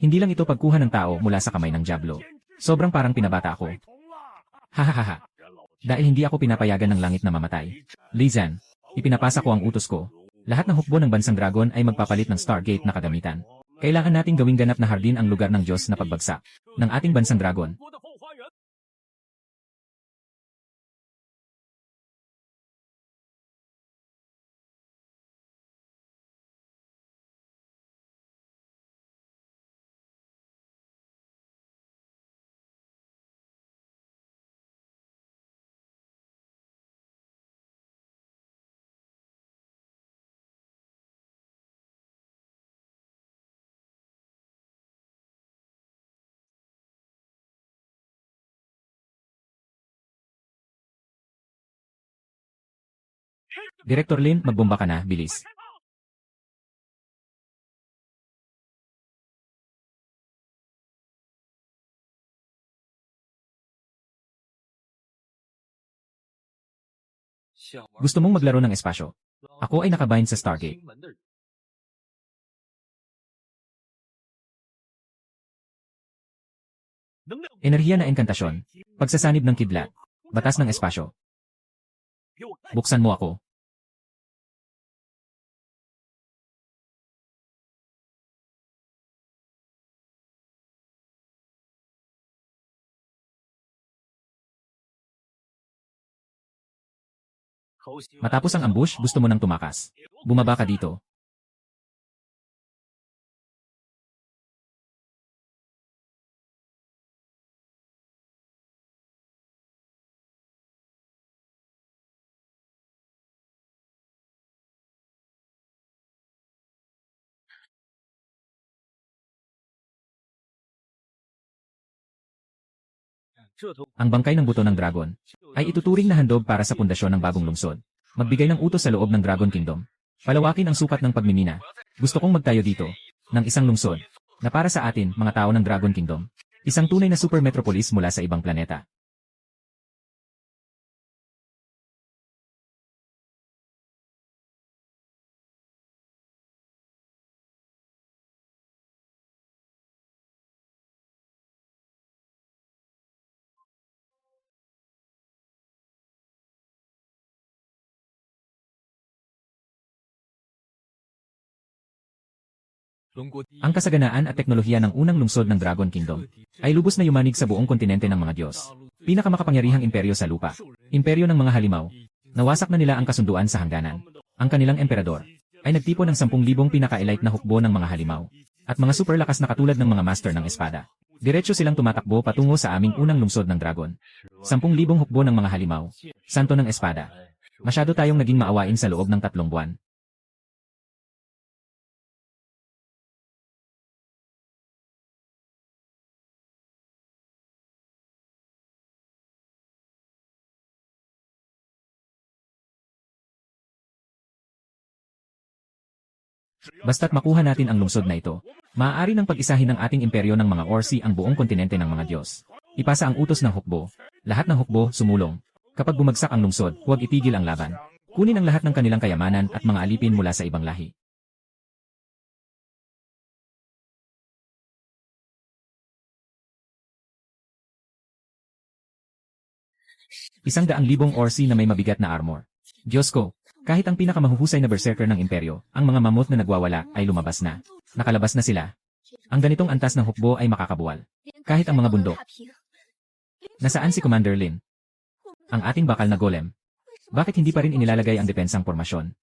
Hindi lang ito pagkuha ng tao mula sa kamay ng dyablo. Sobrang parang pinabata ako. Hahaha. Dahil hindi ako pinapayagan ng langit na mamatay. Li Zan, ipinapasa ko ang utos ko. Lahat ng hukbo ng bansang dragon ay magpapalit ng Stargate na kagamitan. Kailangan nating gawing ganap na hardin ang lugar ng Diyos na pagbagsak ng ating bansang dragon. Director Lin, magbomba ka na, bilis. Gusto mong maglaro ng espasyo? Ako ay nakabind sa Stargate. Enerhiya na engkantasyon. Pagsasanib ng kidlat. Batas ng espasyo. Buksan mo ako. Matapos ang ambush, gusto mo nang tumakas. Bumaba ka dito. Ang bangkay ng buto ng dragon ay ituturing na handog para sa pundasyon ng bagong lungsod. Magbigay ng utos sa loob ng Dragon Kingdom. Palawakin ang sukat ng pagmimina. Gusto kong magtayo dito ng isang lungsod na para sa atin, mga tao ng Dragon Kingdom. Isang tunay na super metropolis mula sa ibang planeta. Ang kasaganaan at teknolohiya ng unang lungsod ng Dragon Kingdom ay lubos na yumanig sa buong kontinente ng mga Diyos. Pinakamakapangyarihang imperyo sa lupa. Imperyo ng mga halimaw. Nawasak na nila ang kasunduan sa hangganan. Ang kanilang emperador ay nagtipon ng 10,000 pinaka-elite na hukbo ng mga halimaw at mga super lakas na katulad ng mga master ng espada. Diretso silang tumatakbo patungo sa aming unang lungsod ng dragon. 10,000 hukbo ng mga halimaw. Santo ng espada. Masyado tayong naging maawain sa loob ng 3 buwan. Basta't makuha natin ang lungsod na ito, maaari ng pag-isahin ng ating imperyo ng mga Orsi ang buong kontinente ng mga Diyos. Ipasa ang utos ng hukbo. Lahat ng hukbo, sumulong. Kapag bumagsak ang lungsod, huwag itigil ang laban. Kunin ang lahat ng kanilang kayamanan at mga alipin mula sa ibang lahi. Isang 100,000 Orsi na may mabigat na armor. Diyos ko, kahit ang pinakamahusay na berserker ng imperyo, ang mga mamot na nagwawala ay lumabas na. Nakalabas na sila. Ang ganitong antas ng hukbo ay makakabuwal. Kahit ang mga bundok. Nasaan si Commander Lin? Ang ating bakal na golem. Bakit hindi pa rin inilalagay ang depensang formasyon?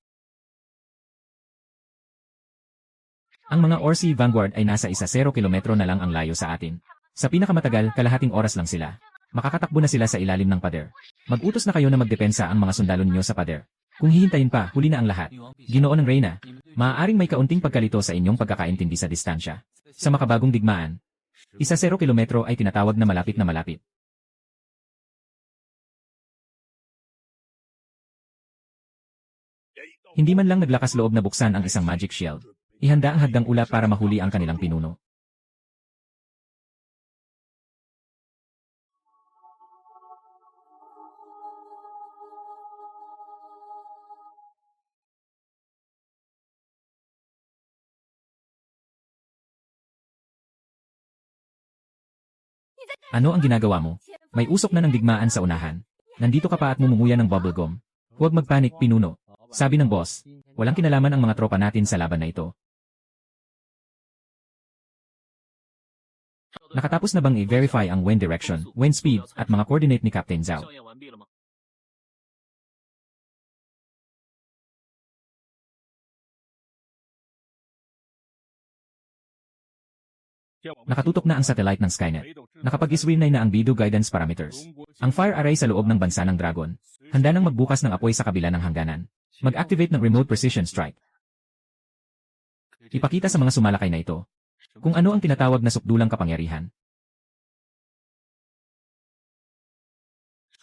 Ang mga Orsi Vanguard ay nasa 10 kilometro na lang ang layo sa atin. Sa pinakamatagal, kalahating oras lang sila. Makakatakbo na sila sa ilalim ng pader. Mag-utos na kayo na magdepensa ang mga sundalo ninyo sa pader. Kung hihintayin pa, huli na ang lahat. Ginoo ng Reyna, maaaring may kaunting pagkalito sa inyong pagkakaintindi sa distansya. Sa makabagong digmaan, 10 kilometro ay tinatawag na malapit na malapit. Hindi man lang naglakas loob na buksan ang isang magic shield. Ihanda ang hagdang ulap para mahuli ang kanilang pinuno. Ano ang ginagawa mo? May usok na ng digmaan sa unahan. Nandito ka pa at mumumuya ng bubblegum. Huwag magpanik, pinuno. Sabi ng boss, walang kinalaman ang mga tropa natin sa laban na ito. Nakatapos na bang i-verify ang wind direction, wind speed, at mga coordinate ni Captain Zhao? 校验完毕了吗？ Nakatutok na ang satellite ng Skynet. Nakapag-iswinay na ang Bido Guidance Parameters. Ang fire array sa loob ng bansa ng Dragon. Handa nang magbukas ng apoy sa kabila ng hangganan. Mag-activate ng Remote Precision Strike. Ipakita sa mga sumalakay na ito kung ano ang tinatawag na sukdulang kapangyarihan.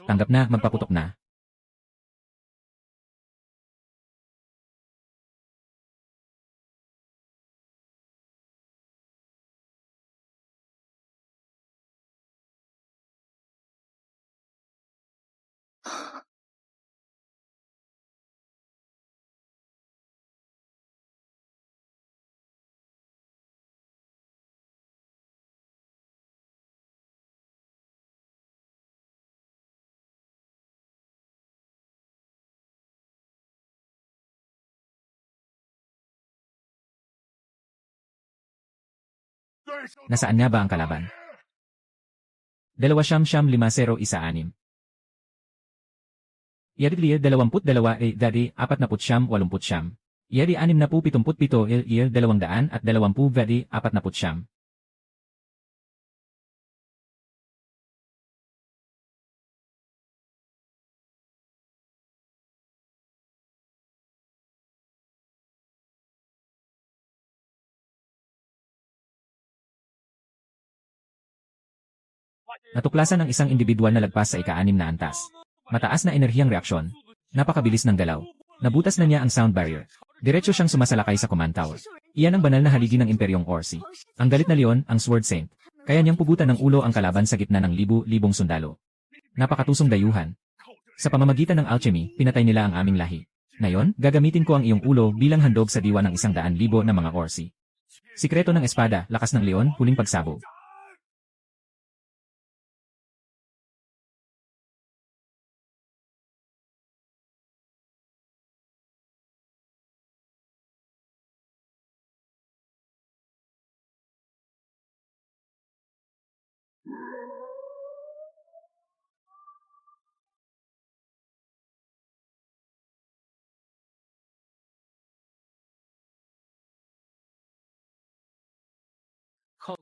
Tanggap na, magpaputok na. Nasaan nga ba ang kalaban? 2-50-50-16. Yari 22 dari 40-80. Yari 60-77 il 220 dari 40. Natuklasan ang isang individual na lagpas sa ika-6 na antas. Mataas na enerhiyang reaksyon. Napakabilis ng galaw. Nabutas na niya ang sound barrier. Diretso siyang sumasalakay sa command tower. Iyan ang banal na haligi ng Imperyong Orsi. Ang galit na leon, ang Sword Saint. Kaya niyang pugutan ng ulo ang kalaban sa gitna ng libu-libong sundalo. Napakatusong dayuhan. Sa pamamagitan ng alchemy, pinatay nila ang aming lahi. Ngayon, gagamitin ko ang iyong ulo bilang handog sa diwa ng 100,000 na mga Orsi. Sikreto ng espada, lakas ng leon, huling pagsabog.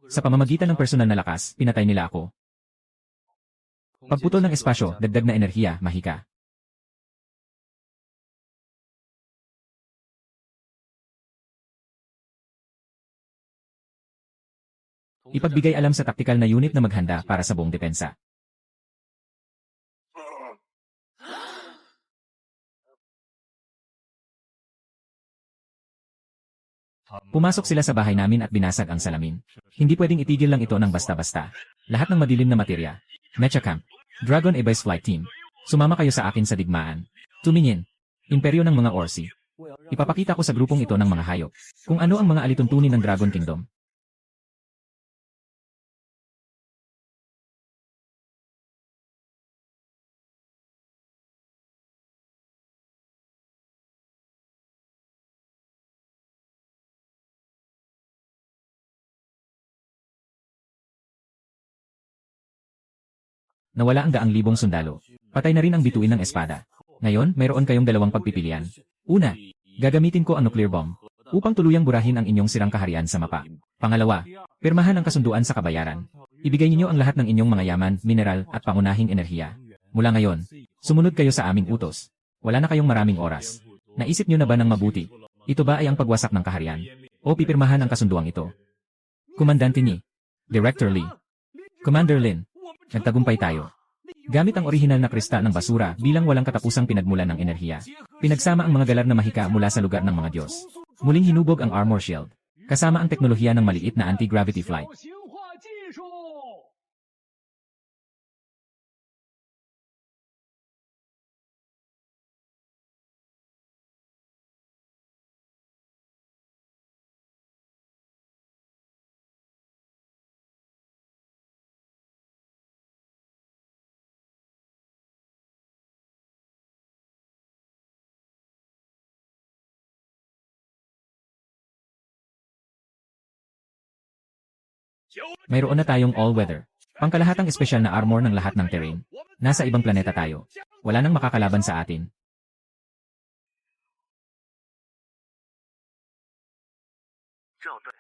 Sa pamamagitan ng personal na lakas, pinatay nila ako. Pagputol ng espasyo, dagdag na enerhiya, mahika. Ipagbigay alam sa taktikal na unit na maghanda para sa buong depensa. Pumasok sila sa bahay namin at binasag ang salamin. Hindi pwedeng itigil lang ito ng basta-basta. Lahat ng madilim na materya. Mecha Camp. Dragon Abyss Flight Team. Sumama kayo sa akin sa digmaan. Tumingin. Imperyo ng mga Orsi. Ipapakita ko sa grupong ito ng mga hayop kung ano ang mga alituntunin ng Dragon Kingdom. Nawala ang 100,000 sundalo. Patay na rin ang bituin ng espada. Ngayon, mayroon kayong dalawang pagpipilian. Una, gagamitin ko ang nuclear bomb upang tuluyang burahin ang inyong sirang kaharian sa mapa. Pangalawa, pirmahan ang kasunduan sa kabayaran. Ibigay ninyo ang lahat ng inyong mga yaman, mineral at pangunahing enerhiya. Mula ngayon, sumunod kayo sa aming utos. Wala na kayong maraming oras. Naisip nyo na ba ng mabuti? Ito ba ay ang pagwasak ng kaharian? O pipirmahan ang kasunduang ito? Komandante Ni. Director Lee. Commander Lin. Nagtagumpay tayo. Gamit ang orihinal na kristal ng basura bilang walang katapusang pinagmulan ng enerhiya. Pinagsama ang mga galar na mahika mula sa lugar ng mga Diyos. Muling hinubog ang armor shield. Kasama ang teknolohiya ng maliit na anti-gravity flight. Mayroon na tayong all-weather. Pangkalahatang espesyal na armor ng lahat ng terrain. Nasa ibang planeta tayo. Wala nang makakalaban sa atin.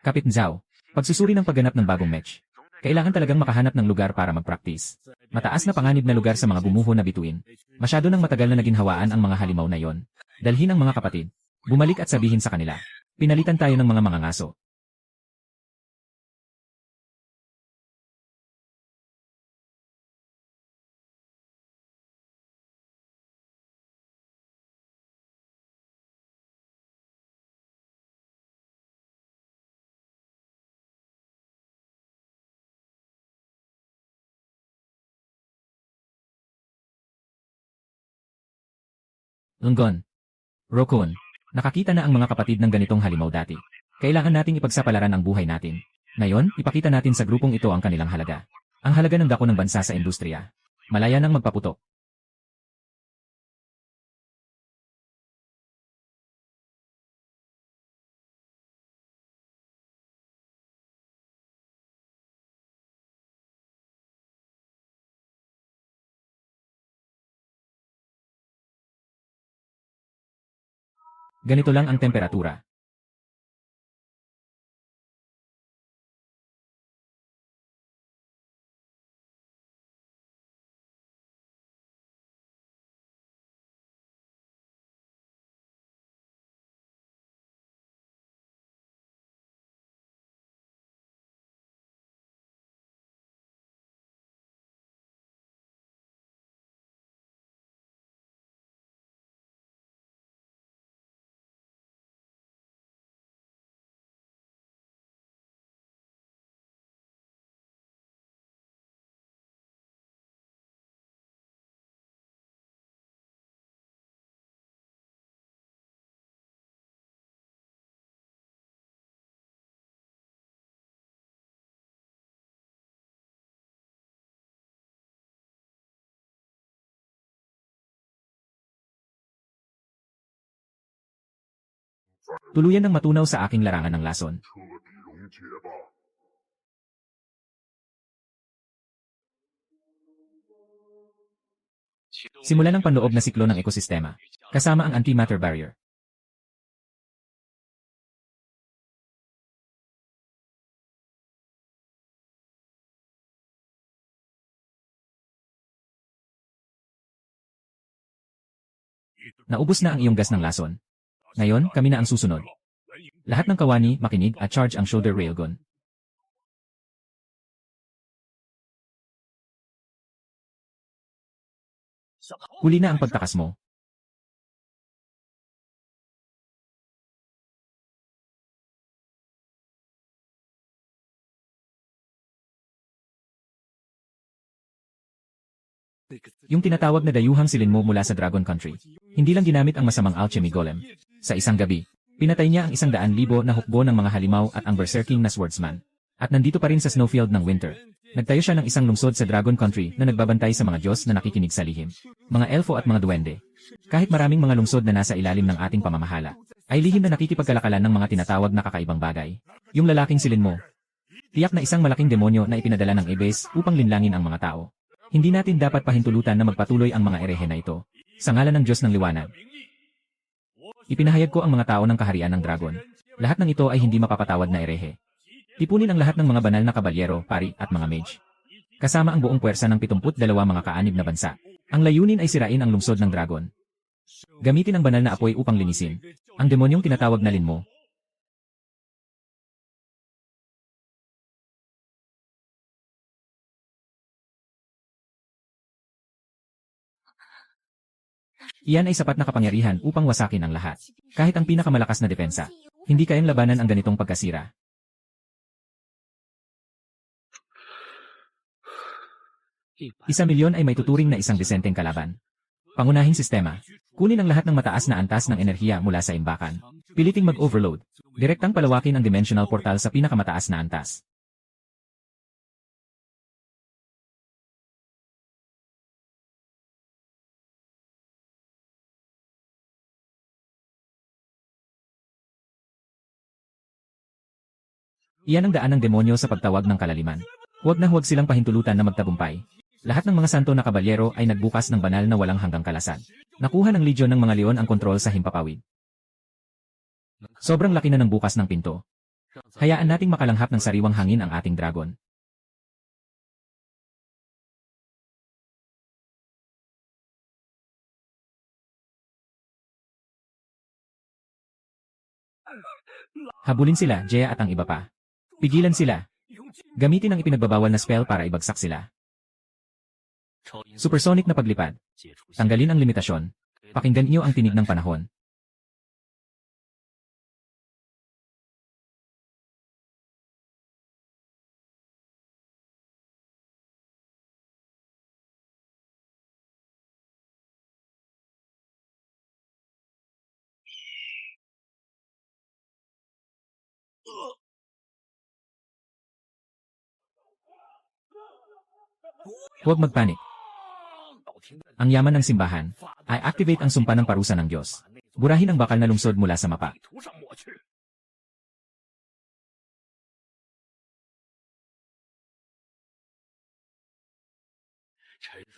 Kapit Zhao. Pagsusuri ng pagganap ng bagong match. Kailangan talagang makahanap ng lugar para mag-practice. Mataas na panganib na lugar sa mga gumuho na bituin. Masyado nang matagal na naginhawaan ang mga halimaw na yon. Dalhin ang mga kapatid. Bumalik at sabihin sa kanila. Pinalitan tayo ng mga mangangaso. Lunggon. Rokun. Nakakita na ang mga kapatid ng ganitong halimaw dati. Kailangan nating ipagsapalaran ang buhay natin. Ngayon, ipakita natin sa grupong ito ang kanilang halaga. Ang halaga ng dako ng bansa sa industriya. Malaya nang magpaputok. Ganito lang ang temperatura. Tuluyan ng matunaw sa aking larangan ng lason. Simula ng panloob na siklo ng ekosistema, kasama ang antimatter barrier. Naubos na ang iyong gas ng lason. Ngayon, kami na ang susunod. Lahat ng kawani, makinig at charge ang shoulder railgun. Huli na ang pagtakas mo. Yung tinatawag na dayuhang silin mo mula sa Dragon Country. Hindi lang ginamit ang masamang alchemy golem. Sa isang gabi, pinatay niya ang 100,000 na hukbo ng mga halimaw at ang berserking na swordsman. At nandito pa rin sa snowfield ng winter. Nagtayo siya ng isang lungsod sa Dragon Country na nagbabantay sa mga Diyos na nakikinig sa lihim. Mga elfo at mga duwende. Kahit maraming mga lungsod na nasa ilalim ng ating pamamahala, ay lihim na nakikipagkalakalan ng mga tinatawag na kakaibang bagay. Yung lalaking silin mo. Tiyak na isang malaking demonyo na ipinadala ng Ebes upang linlangin ang mga tao. Hindi natin dapat pahintulutan na magpatuloy ang mga erehe na ito. Sa ngalan ng Diyos ng Liwanag. Ipinahayag ko ang mga tao ng kaharian ng dragon. Lahat ng ito ay hindi mapapatawad na erehe. Tipunin ang lahat ng mga banal na kabalyero, pari, at mga mage. Kasama ang buong puwersa ng 72 mga kaanib na bansa. Ang layunin ay sirain ang lungsod ng dragon. Gamitin ang banal na apoy upang linisin ang demonyong tinatawag na Lin mo. Iyan ay sapat na kapangyarihan upang wasakin ang lahat. Kahit ang pinakamalakas na depensa, hindi kayang labanan ang ganitong pagkasira. 1,000,000 ay may tuturing na isang desenteng kalaban. Pangunahing sistema. Kunin ang lahat ng mataas na antas ng enerhiya mula sa imbakan. Piliting mag-overload. Direktang palawakin ang dimensional portal sa pinakamataas na antas. Iyan ang daan ng demonyo sa pagtawag ng kalaliman. Huwag na huwag silang pahintulutan na magtagumpay. Lahat ng mga santo na kabalyero ay nagbukas ng banal na walang hanggang kalasan. Nakuha ng Legion ng mga leon ang kontrol sa himpapawid. Sobrang laki na ng bukas ng pinto. Hayaan nating makalanghap ng sariwang hangin ang ating dragon. Habulin sila, Jaya at ang iba pa. Pigilan sila. Gamitin ang ipinagbabawal na spell para ibagsak sila. Supersonic na paglipad. Tanggalin ang limitasyon. Pakinggan niyo ang tinig ng panahon. Huwag magpanik. Ang yaman ng simbahan ay activate ang sumpa ng parusa ng Diyos. Burahin ang bakal na lungsod mula sa mapa.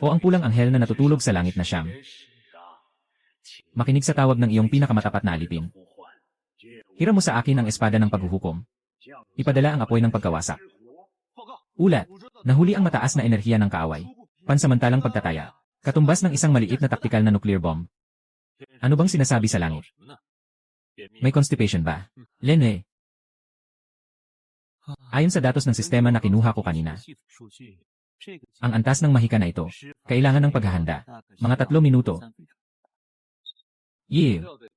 O ang pulang anghel na natutulog sa langit na Siyam. Makinig sa tawag ng iyong pinakamatapat na alipin. Hiram mo sa akin ang espada ng paghuhukom. Ipadala ang apoy ng pagkawasak. Ulat, nahuli ang mataas na enerhiya ng kaaway. Pansamantalang pagtataya. Katumbas ng isang maliit na taktikal na nuclear bomb. Ano bang sinasabi sa langit? May constipation ba? Lene. Ayon sa datos ng sistema na kinuha ko kanina, ang antas ng mahika na ito, kailangan ng paghahanda. Mga 3 minuto.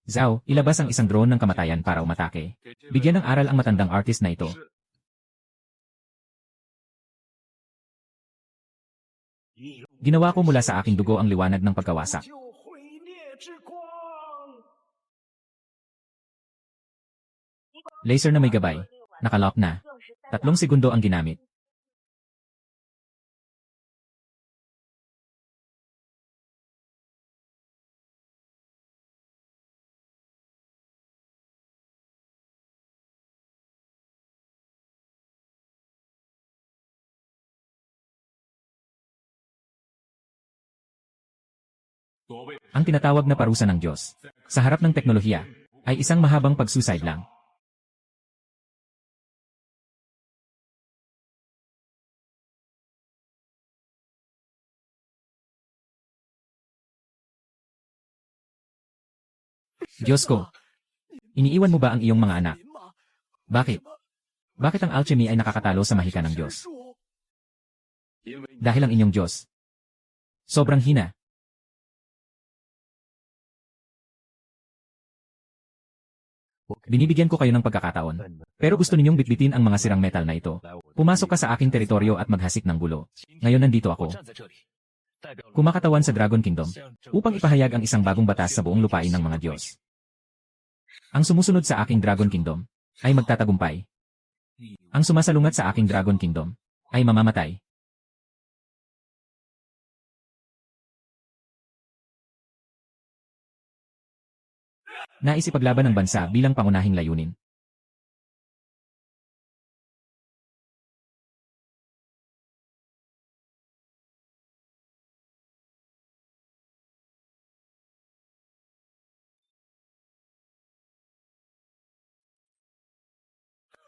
Zhao, ilabas ang isang drone ng kamatayan para umatake. Bigyan ng aral ang matandang artist na ito. Ginawa ko mula sa aking dugo ang liwanag ng pagkawasak. Laser na may gabay. Nakalock na. 3 segundo ang ginamit. Ang tinatawag na parusa ng Diyos, sa harap ng teknolohiya, ay isang mahabang pag-suicide lang. Diyos ko, iniiwan mo ba ang iyong mga anak? Bakit? Bakit ang alchemy ay nakakatalo sa mahika ng Diyos? Dahil ang inyong Diyos sobrang hina. Binibigyan ko kayo ng pagkakataon. Pero gusto ninyong bitbitin ang mga sirang metal na ito. Pumasok ka sa aking teritoryo at maghasik ng gulo. Ngayon nandito 我 ako. 站在这里，代表 Kumakatawan sa Dragon Kingdom upang ipahayag ang isang bagong batas sa buong lupain ng mga Diyos. Ang sumusunod sa aking Dragon Kingdom ay magtatagumpay. Ang sumasalungat sa aking Dragon Kingdom ay mamamatay. Nais ipaglaban ng bansa bilang pangunahing layunin.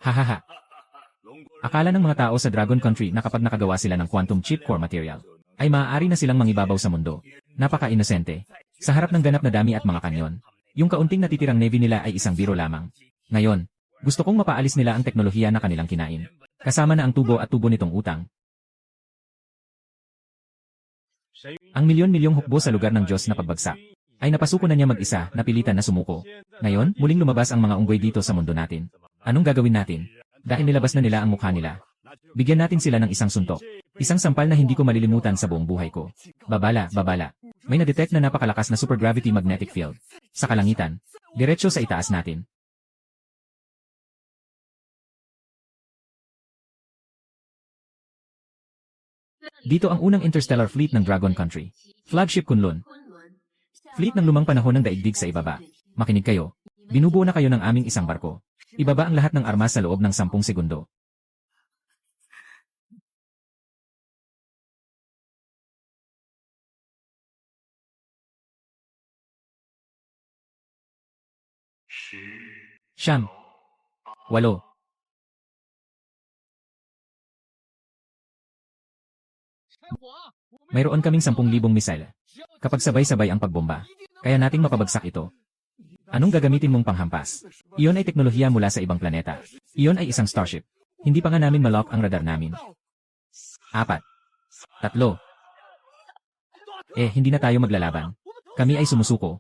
Hahaha. Akala ng mga tao sa Dragon Country na kapag nakagawa sila ng quantum chip core material, ay maaari na silang mangibabaw sa mundo. Napaka-inosente. Sa harap ng ganap na dami at mga kanyon, yung kaunting natitirang navy nila ay isang biro lamang. Ngayon, gusto kong mapaalis nila ang teknolohiya na kanilang kinain. Kasama na ang tubo at tubo nitong utang. Ang milyon-milyong hukbo sa lugar ng Diyos na pagbagsak, ay napasuko na niya mag-isa na pilitan na sumuko. Ngayon, muling lumabas ang mga unggoy dito sa mundo natin. Anong gagawin natin? Dahil nilabas na nila ang mukha nila. Bigyan natin sila ng isang suntok. Isang sampal na hindi ko malilimutan sa buong buhay ko. Babala, babala. May na-detect na napakalakas na supergravity magnetic field. Sa kalangitan. Diretso sa itaas natin. Dito ang unang interstellar fleet ng Dragon Country. Flagship Kunlun. Fleet ng lumang panahon ng daigdig sa ibaba. Makinig kayo. Binubuo na kayo ng aming isang barko. Ibaba ang lahat ng armas sa loob ng 10 segundo. Siyam. 8. Mayroon kaming 10,000 missile. Kapag sabay-sabay ang pagbomba, kaya nating mapabagsak ito. Anong gagamitin mong panghampas? Iyon ay teknolohiya mula sa ibang planeta. Iyon ay isang starship. Hindi pa nga namin malock ang radar namin. 4. 3. Hindi na tayo maglalaban. Kami ay sumusuko.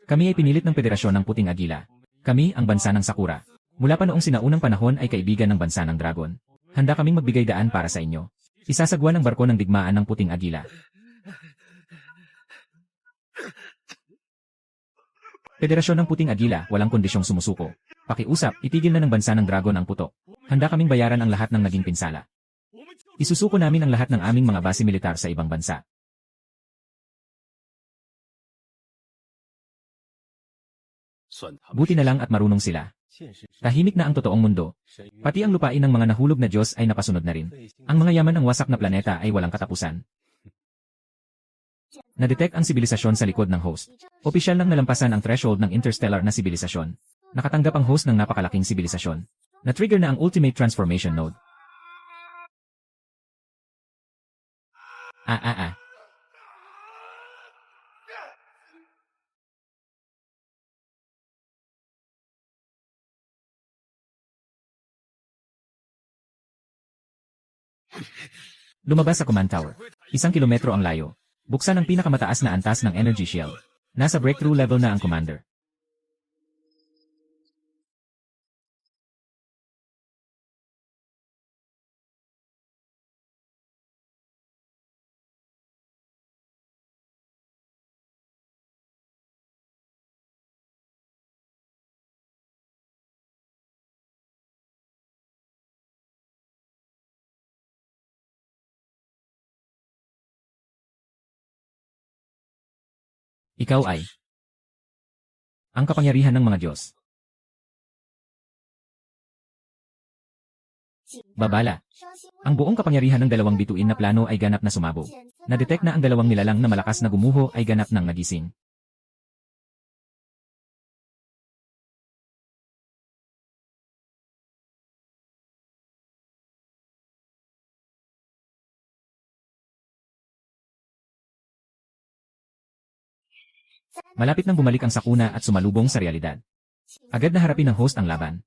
Kami ay pinilit ng Federasyon ng Puting Agila. Kami ang bansa ng Sakura. Mula pa noong sinaunang panahon ay kaibigan ng bansa ng Dragon. Handa kaming magbigay daan para sa inyo. Isasagwa ng barko ng digmaan ng Puting Agila. Federasyon ng Puting Agila, walang kondisyong sumusuko. Pakiusap, itigil na ng bansa ng Dragon ang putok. Handa kaming bayaran ang lahat ng naging pinsala. Isusuko namin ang lahat ng aming mga base militar sa ibang bansa. Buti na lang at marunong sila. Tahimik na ang totoong mundo. Pati ang lupain ng mga nahulog na Diyos ay napasunod na rin. Ang mga yaman ng wasak na planeta ay walang katapusan. Na-detect ang sibilisasyon sa likod ng host. Opisyal lang nalampasan ang threshold ng interstellar na sibilisasyon. Nakatanggap ang host ng napakalaking sibilisasyon. Na-trigger na ang Ultimate Transformation Node. Lumabas sa command tower. 1 kilometro ang layo. Buksan ang pinakamataas na antas ng energy shield. Nasa breakthrough level na ang commander. Ikaw ay ang kapangyarihan ng mga Diyos. Babala. Ang buong kapangyarihan ng dalawang bituin na plano ay ganap na sumabog. Na-detect na ang dalawang nilalang na malakas na gumuho ay ganap ng nagising. Malapit nang bumalik ang sakuna at sumalubong sa realidad. Agad na harapin ng host ang laban.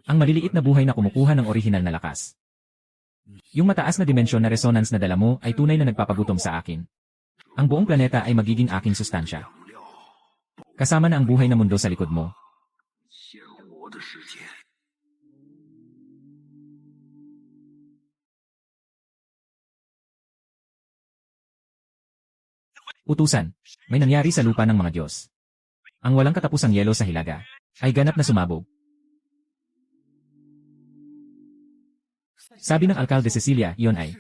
Ang maliliit na buhay na kumukuha ng orihinal na lakas. Yung mataas na dimensyon na resonance na dala mo ay tunay na nagpapagutom sa akin. Ang buong planeta ay magiging aking sustansya. Kasama na ang buhay na mundo sa likod mo. Utusan, may nangyari sa lupa ng mga Diyos. Ang walang katapusang yelo sa hilaga ay ganap na sumabog. Sabi ng alkalde Cecilia, iyon ay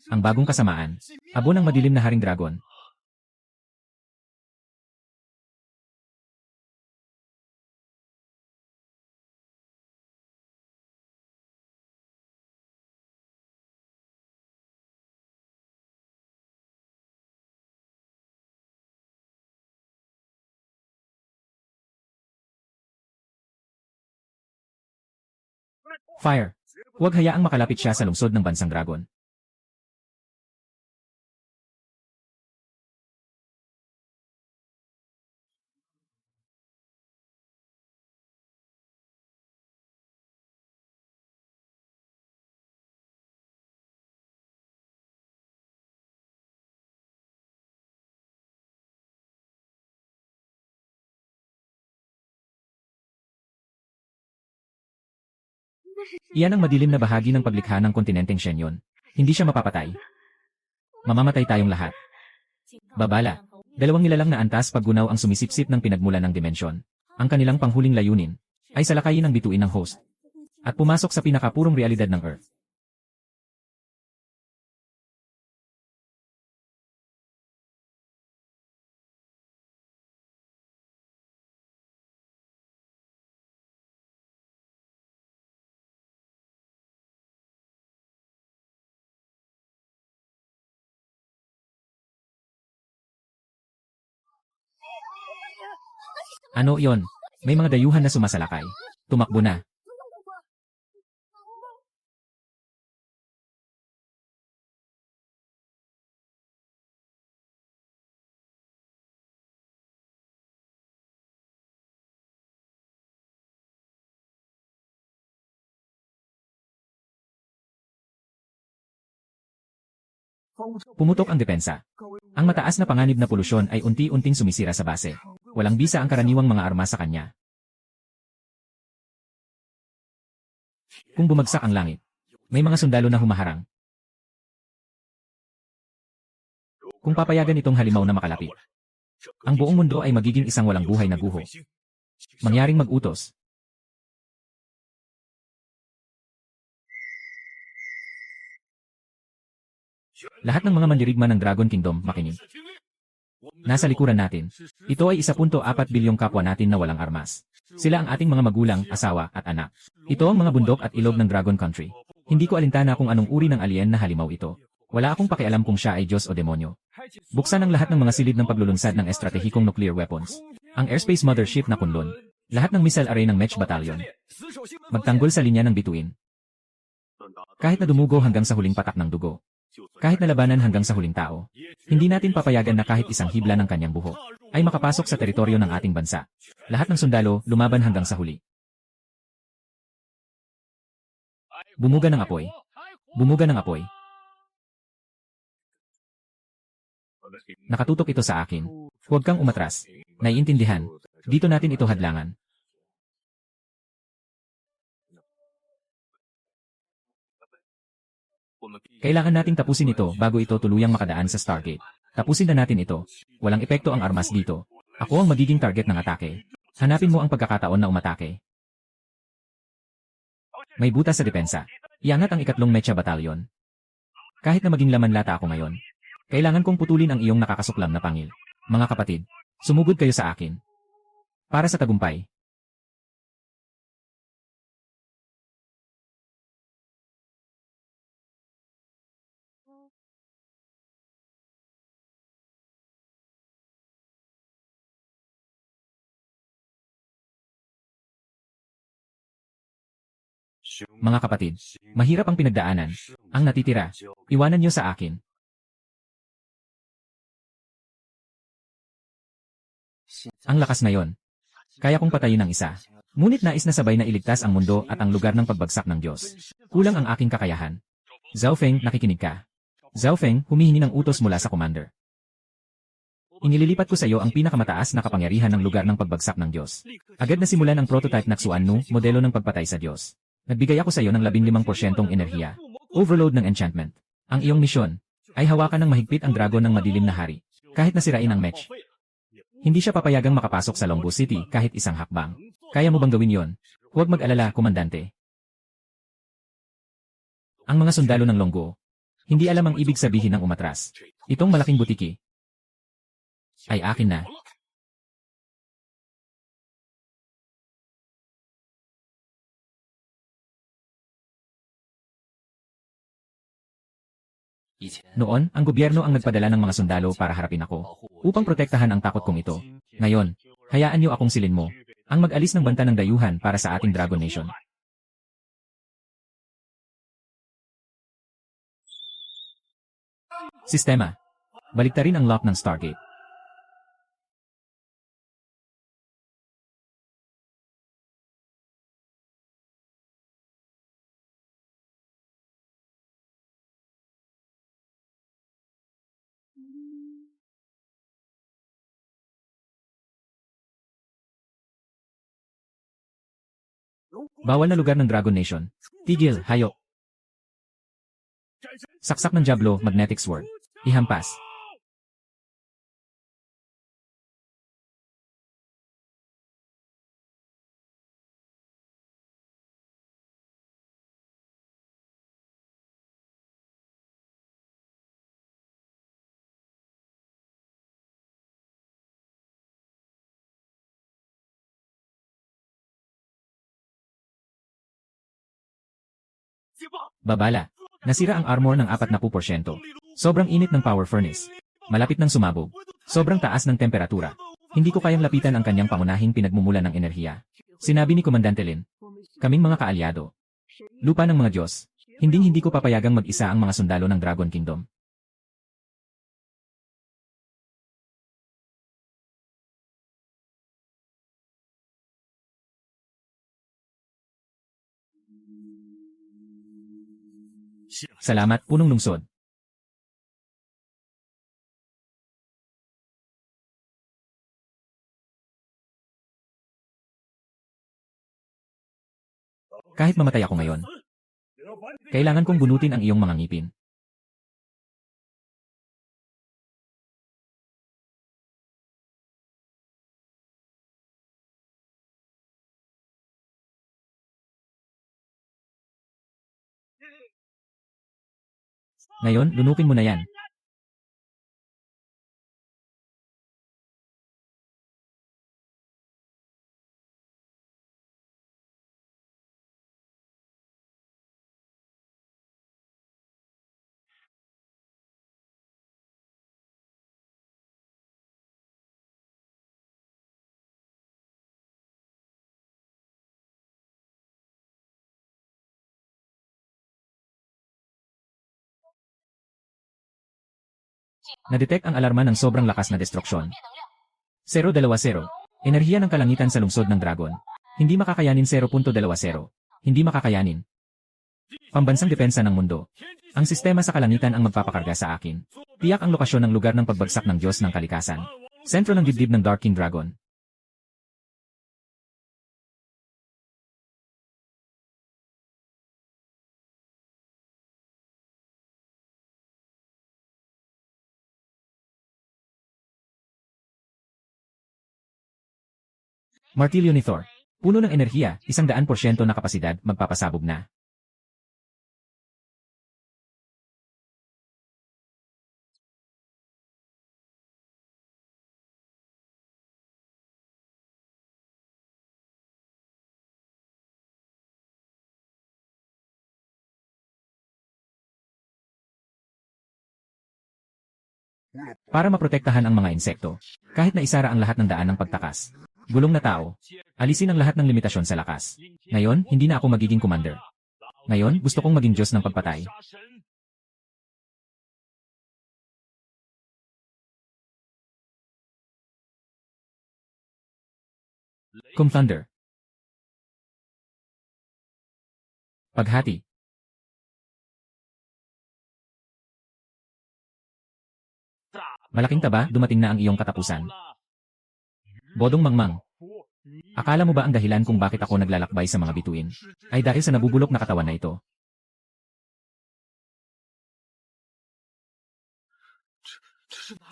ang bagong kasamaan, abo ng madilim na haring dragon. Fire. Huwag hayaang makalapit siya sa lungsod ng bansang dragon. Iyan ang madilim na bahagi ng paglikha ng kontinenteng Shenyon. Hindi siya mapapatay. Mamamatay tayong lahat. Babala. Dalawang nilalang na antas paggunaw ang sumisipsip ng pinagmulan ng dimensyon. Ang kanilang panghuling layunin ay salakayin ang bituin ng host at pumasok sa pinakapurong realidad ng Earth. Ano iyon? May mga dayuhan na sumasalakay. Tumakbo na. Pumutok ang depensa. Ang mataas na panganib na polusyon ay unti-unting sumisira sa base. Walang bisa ang karaniwang mga armas sa kanya. Kung bumagsak ang langit, may mga sundalo na humaharang. Kung papayagan itong halimaw na makalapit, ang buong mundo ay magiging isang walang buhay na guho. Mangyaring mag-utos. Lahat ng mga mandirigma ng Dragon Kingdom, makinig. Nasa likuran natin. Ito ay 1.4 bilyong kapwa natin na walang armas. Sila ang ating mga magulang, asawa, at anak. Ito ang mga bundok at ilog ng Dragon Country. Hindi ko alintana kung anong uri ng alien na halimaw ito. Wala akong pakialam kung siya ay Diyos o demonyo. Buksan ang lahat ng mga silid ng paglulunsad ng estratehikong nuclear weapons. Ang airspace mothership na Kunlun. Lahat ng missile array ng Mech Battalion. Magtanggol sa linya ng bituin. Kahit na dumugo hanggang sa huling patak ng dugo. Kahit na labanan hanggang sa huling tao, hindi natin papayagan na kahit isang hibla ng kanyang buhok ay makapasok sa teritoryo ng ating bansa. Lahat ng sundalo lumaban hanggang sa huli. Bumuga ng apoy. Bumuga ng apoy. Nakatutok ito sa akin. Huwag kang umatras. Naiintindihan. Dito natin ito hadlangan. Kailangan nating tapusin ito bago ito tuluyang makadaan sa Stargate. Tapusin na natin ito. Walang epekto ang armas dito. Ako ang magiging target ng atake. Hanapin mo ang pagkakataon na umatake. May butas sa depensa. Iangat ang 3 Mecha Battalion. Kahit na maging laman lata ako ngayon, kailangan kong putulin ang iyong nakakasuklam na pangil. Mga kapatid, sumugod kayo sa akin. Para sa tagumpay. Mga kapatid, mahirap ang pinagdaanan. Ang natitira, iwanan niyo sa akin. Ang lakas ngayon. Kaya kong patayin ang isa. Ngunit nais na sabay na iligtas ang mundo at ang lugar ng pagbagsak ng Diyos. Kulang ang aking kakayahan. Zhao Feng, nakikinig ka. Zhao Feng, humihingi ng utos mula sa commander. Inililipat ko sa iyo ang pinakamataas na kapangyarihan ng lugar ng pagbagsak ng Diyos. Agad na simulan ang prototype na Xuannu, modelo ng pagpatay sa Diyos. Nagbigay ako sa iyo ng 15% enerhiya. Overload ng enchantment. Ang iyong misyon ay hawakan ng mahigpit ang dragon ng madilim na hari. Kahit nasirain ang match. Hindi siya papayagang makapasok sa Longbo City kahit isang hakbang. Kaya mo bang gawin yon? Huwag mag-alala, komandante. Ang mga sundalo ng Longgo, hindi alam ang ibig sabihin ng umatras. Itong malaking butiki ay akin na. Noon, ang gobyerno ang nagpadala ng mga sundalo para harapin ako, upang protektahan ang takot kong ito. Ngayon, hayaan niyo akong silin mo, ang mag-alis ng banta ng dayuhan para sa ating Dragon Nation. Sistema. Baliktarin ang lock ng Stargate. Bawal na lugar ng Dragon Nation. Tigil, hayop. Saksak ng Diablo, Magnetic Sword. Ihampas. Babala. Nasira ang armor ng 40%. Sobrang init ng power furnace. Malapit ng sumabog. Sobrang taas ng temperatura. Hindi ko kayang lapitan ang kanyang pangunahing pinagmumula ng enerhiya. Sinabi ni Komandante Lin. Kaming mga kaalyado. Lupa ng mga Diyos. Hindi ko papayagang mag-isa ang mga sundalo ng Dragon Kingdom. Salamat, punong lungsod. Kahit mamatay ako ngayon, kailangan kong bunutin ang iyong mga ngipin. Ngayon, lunukin mo na yan. Na-detect ang alarma ng sobrang lakas na destruksyon. 020. Enerhiya ng kalangitan sa lungsod ng Dragon. Hindi makakayanin 0.20. Hindi makakayanin. Pambansang depensa ng mundo. Ang sistema sa kalangitan ang magpapakarga sa akin. Tiyak ang lokasyon ng lugar ng pagbagsak ng Diyos ng kalikasan. Sentro ng dibdib ng Dark King Dragon. Martilyo ni Thor. Puno ng enerhiya, 100% na kapasidad, magpapasabog na. Para maprotektahan ang mga insekto, kahit na isara ang lahat ng daan ng pagtakas. Gulong na tao. Alisin ang lahat ng limitasyon sa lakas. Ngayon, hindi na ako magiging commander. Ngayon, gusto kong maging Diyos ng pagpatay. Cum Thunder. Paghati. Malaking taba, dumating na ang iyong katapusan. Bodong Mangmang. Akala mo ba ang dahilan kung bakit ako naglalakbay sa mga bituin ay dahil sa nabubulok na katawan na ito?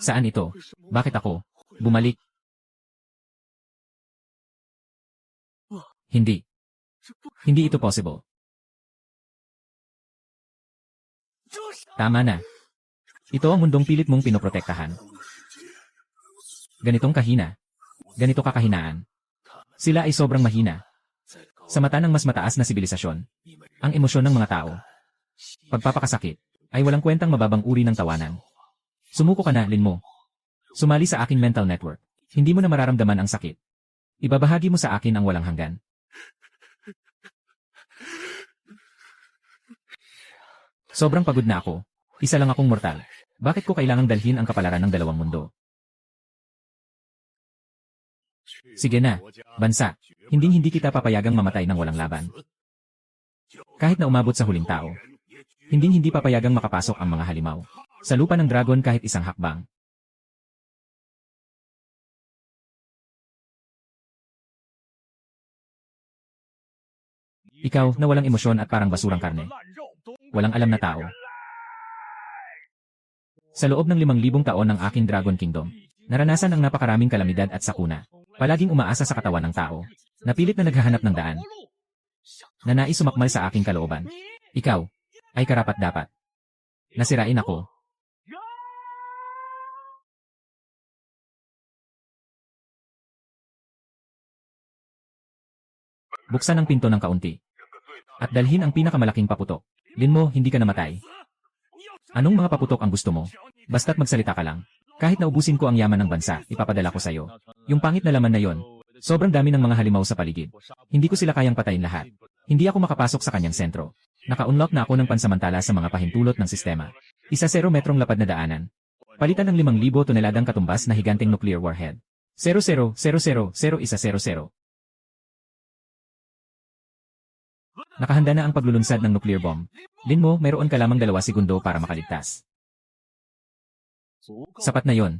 Saan ito? Bakit ako? Bumalik? Hindi. Hindi ito possible. Tama na. Ito ang mundong pilit mong pinoprotektahan. Ganitong kahina. Ganito kakahinaan. Sila ay sobrang mahina. Sa mata ng mas mataas na sibilisasyon, ang emosyon ng mga tao, pagpapakasakit, ay walang kwentang mababang uri ng tawanan. Sumuko ka na, Linmo. Sumali sa aking mental network. Hindi mo na mararamdaman ang sakit. Ibabahagi mo sa akin ang walang hanggan. Sobrang pagod na ako. Isa lang akong mortal. Bakit ko kailangang dalhin ang kapalaran ng dalawang mundo? Sige na, bansa. Hindi kita papayagang mamatay ng walang laban. Kahit na umabot sa huling tao. Hindi papayagang makapasok ang mga halimaw. Sa lupa ng dragon kahit isang hakbang. Ikaw na walang emosyon at parang basurang karne. Walang alam na tao. Sa loob ng 5,000 taon ng aking Dragon Kingdom, naranasan ang napakaraming kalamidad at sakuna. Palaging umaasa sa katawan ng tao. Napilit na naghahanap ng daan. Na nais sumakmal sa aking kalooban. Ikaw ay karapat-dapat. Nasirain ako. Buksan ang pinto ng kaunti. At dalhin ang pinakamalaking paputok. Linmo, hindi ka namatay. Anong mga paputok ang gusto mo? Basta't magsalita ka lang. Kahit na ubusin ko ang yaman ng bansa, ipapadala ko sa'yo. Yung pangit na laman na yon, sobrang dami ng mga halimaw sa paligid. Hindi ko sila kayang patayin lahat. Hindi ako makapasok sa kanyang sentro. Naka-unlock na ako ng pansamantala sa mga pahintulot ng sistema. 10 metrong lapad na daanan. Palitan ng 5,000 toneladang katumbas na higanteng nuclear warhead. 00000100. Nakahanda na ang paglulunsad ng nuclear bomb. Linmo, mayroon ka lamang 2 segundo para makaligtas. Sapat na yon.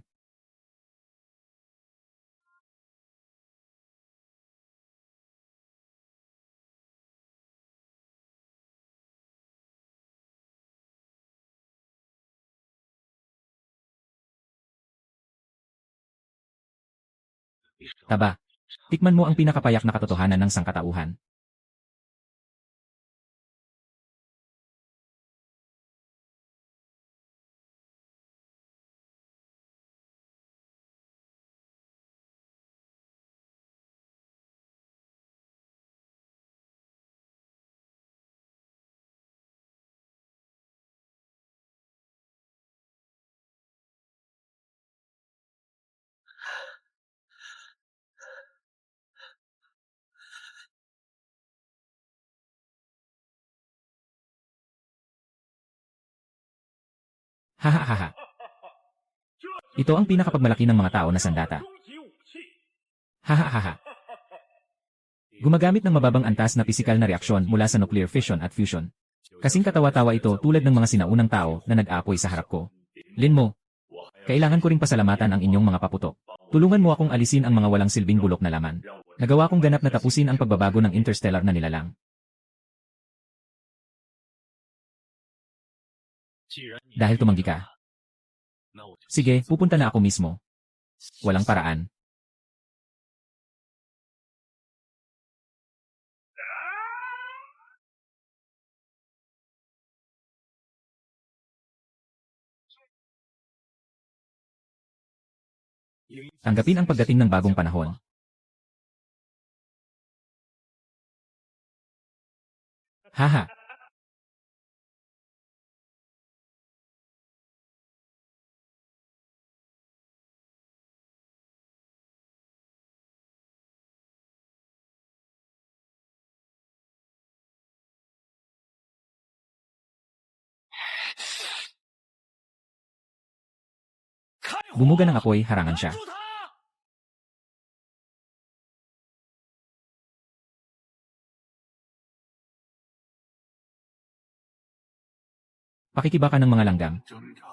Taba. Tikman mo ang pinakapayak na katotohanan ng sangkatauhan. Hahaha. Ito ang pinakapagmalaki ng mga tao na sandata. Hahaha. Gumagamit ng mababang antas na pisikal na reaksyon mula sa nuclear fission at fusion. Kasing katawa-tawa ito tulad ng mga sinaunang tao na nag-aapoy sa harap ko. Linmo, kailangan ko ring pasalamatan ang inyong mga paputok. Tulungan mo akong alisin ang mga walang silbing bulok na laman. Nagawa kong ganap na tapusin ang pagbabago ng interstellar na nilalang. Dahil tumanggi ka. Sige, pupunta na ako mismo. Walang paraan. Tanggapin ang pagdating ng bagong panahon. Haha. Bumuga ng apoy, harangan siya. Pakikibaka ng mga langgam. 挣扎。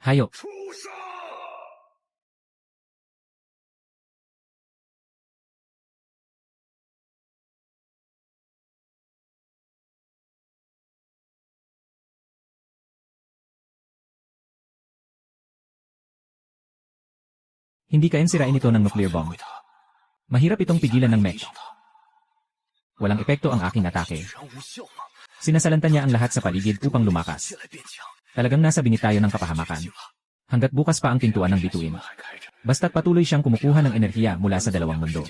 Hayop. 畜生！ Hindi kayang sirain ito ng nuclear bomb. Mahirap itong pigilan ng mech. Walang epekto ang aking atake. Sinasalanta niya ang lahat sa paligid upang lumakas. Talagang nasa binit tayo ng kapahamakan. Hanggat bukas pa ang pintuan ng bituin. Basta't patuloy siyang kumukuha ng enerhiya mula sa dalawang mundo.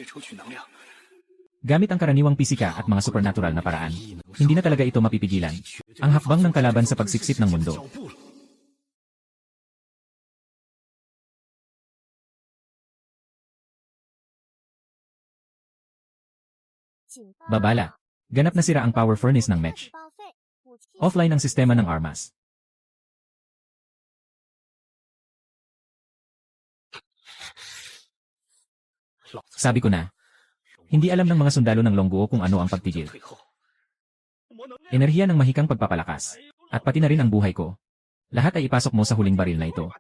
Gamit ang karaniwang pisika at mga supernatural na paraan, hindi na talaga ito mapipigilan. Ang hakbang ng kalaban sa pagsiksik ng mundo. Babala. Ganap na sira ang power furnace ng mech. Offline ang sistema ng armas. Sabi ko na, hindi alam ng mga sundalo ng Longguo kung ano ang pagtigil. Enerhiya ng mahikang pagpapalakas. At pati na rin ang buhay ko. Lahat ay ipasok mo sa huling baril na ito.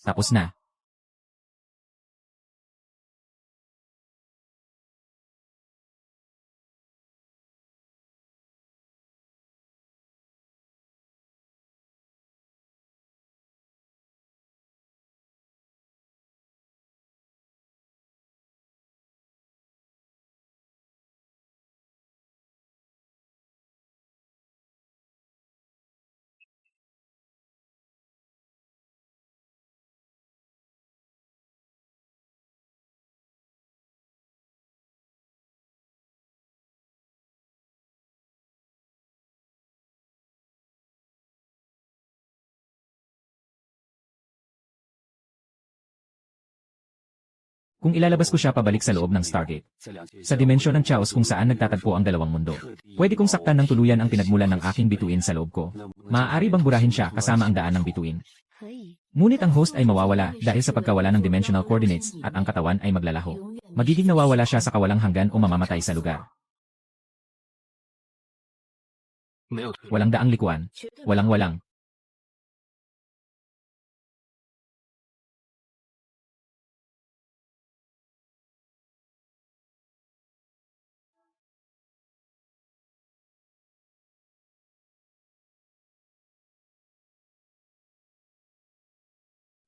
Tapos na. Kung ilalabas ko siya pabalik sa loob ng Stargate, sa dimensyon ng Chaos kung saan nagtatagpo ang dalawang mundo, pwede kong saktan ng tuluyan ang pinagmulan ng aking bituin sa loob ko. Maaari bang burahin siya kasama ang daan ng bituin? Ngunit ang host ay mawawala dahil sa pagkawala ng dimensional coordinates at ang katawan ay maglalaho. Magiging nawawala siya sa kawalang hanggan o mamamatay sa lugar. Walang daang likuan. Walang-walang.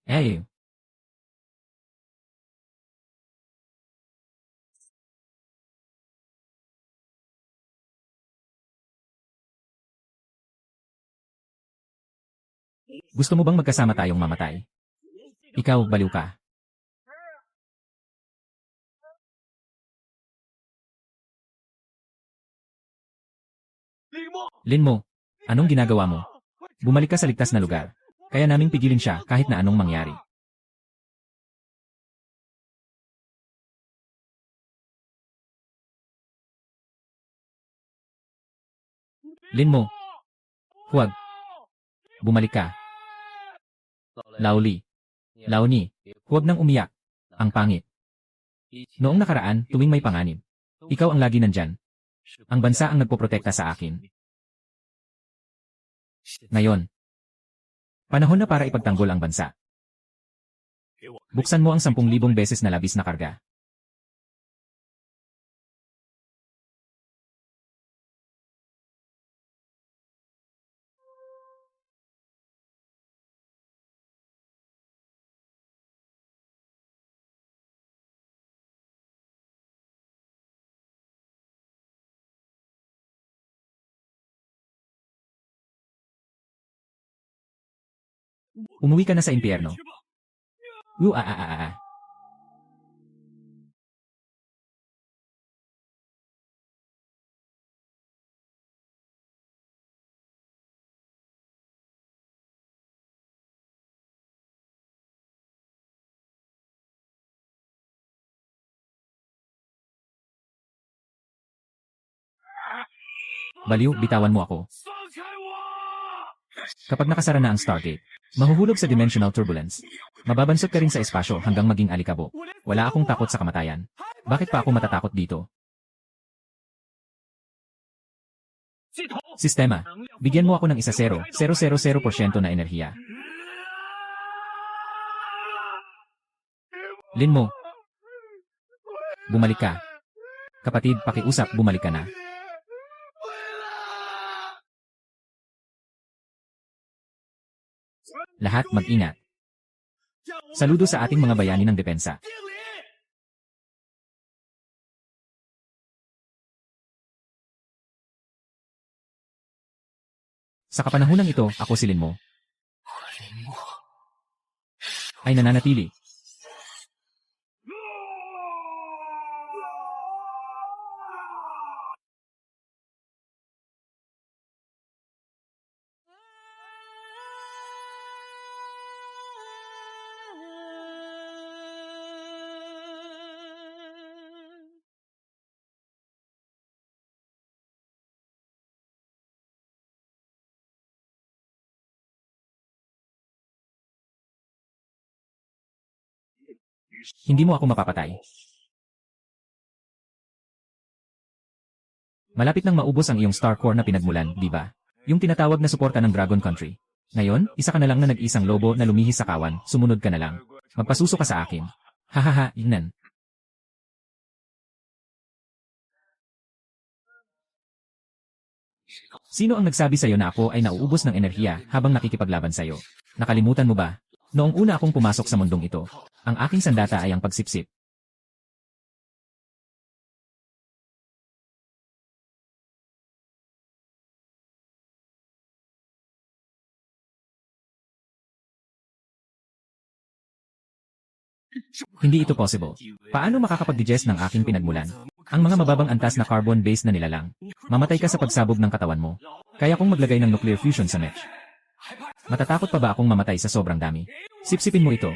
Eh. Gusto mo bang magkasama tayong mamatay? Ikaw, baliw ka. Linmo, anong ginagawa mo? Bumalik ka sa ligtas na lugar. Kaya naming pigilin siya kahit na anong mangyari. Linmo. Huwag. Bumalik ka. Laoli. Laoni. Huwag nang umiyak. Ang pangit. Noong nakaraan, tuwing may panganib, ikaw ang lagi nandyan. Ang bansa ang nagpoprotekta sa akin. Ngayon, panahon na para ipagtanggol ang bansa. Buksan mo ang 10,000 beses na labis na karga. Umuwi ka na sa impyerno. Ah. Baliw, bitawan mo ako. 放开我！ Kapag nakasara na ang Stargate, mahuhulog sa dimensional turbulence. Mababansot ka rin sa espasyo hanggang maging alikabok. Wala akong takot sa kamatayan. Bakit pa ako matatakot dito? 系统， Sistema, bigyan mo ako ng 1-0, 000% na enerhiya. Lin mo. Bumalik ka. Kapatid, pakiusap, bumalik ka na. Lahat mag-ingat. Saludo sa ating mga bayani ng depensa. 敬礼！ Sa kapanahunang ito, ako si Lin mo. Ay nananatili. Hindi mo ako mapapatay. Malapit nang maubos ang iyong Star Core na pinagmulan, di ba? Yung tinatawag na suporta ng Dragon Country. Ngayon, isa ka na lang na nag-isang lobo na lumihis sa kawan, sumunod ka na lang. Magpasuso ka sa akin. Hahaha, inan. Sino ang nagsabi sa'yo na ako ay nauubos ng enerhiya habang nakikipaglaban sa'yo? Nakalimutan mo ba? Noong una akong pumasok sa mundong ito, ang aking sandata ay ang pagsipsip. Hindi ito possible. Paano makakapag-digest ng aking pinagmulan? Ang mga mababang antas na carbon-based na nilalang. Mamatay ka sa pagsabog ng katawan mo. Kaya kong maglagay ng nuclear fusion sa match. Matatakot pa ba akong mamatay sa sobrang dami? Sipsipin mo ito.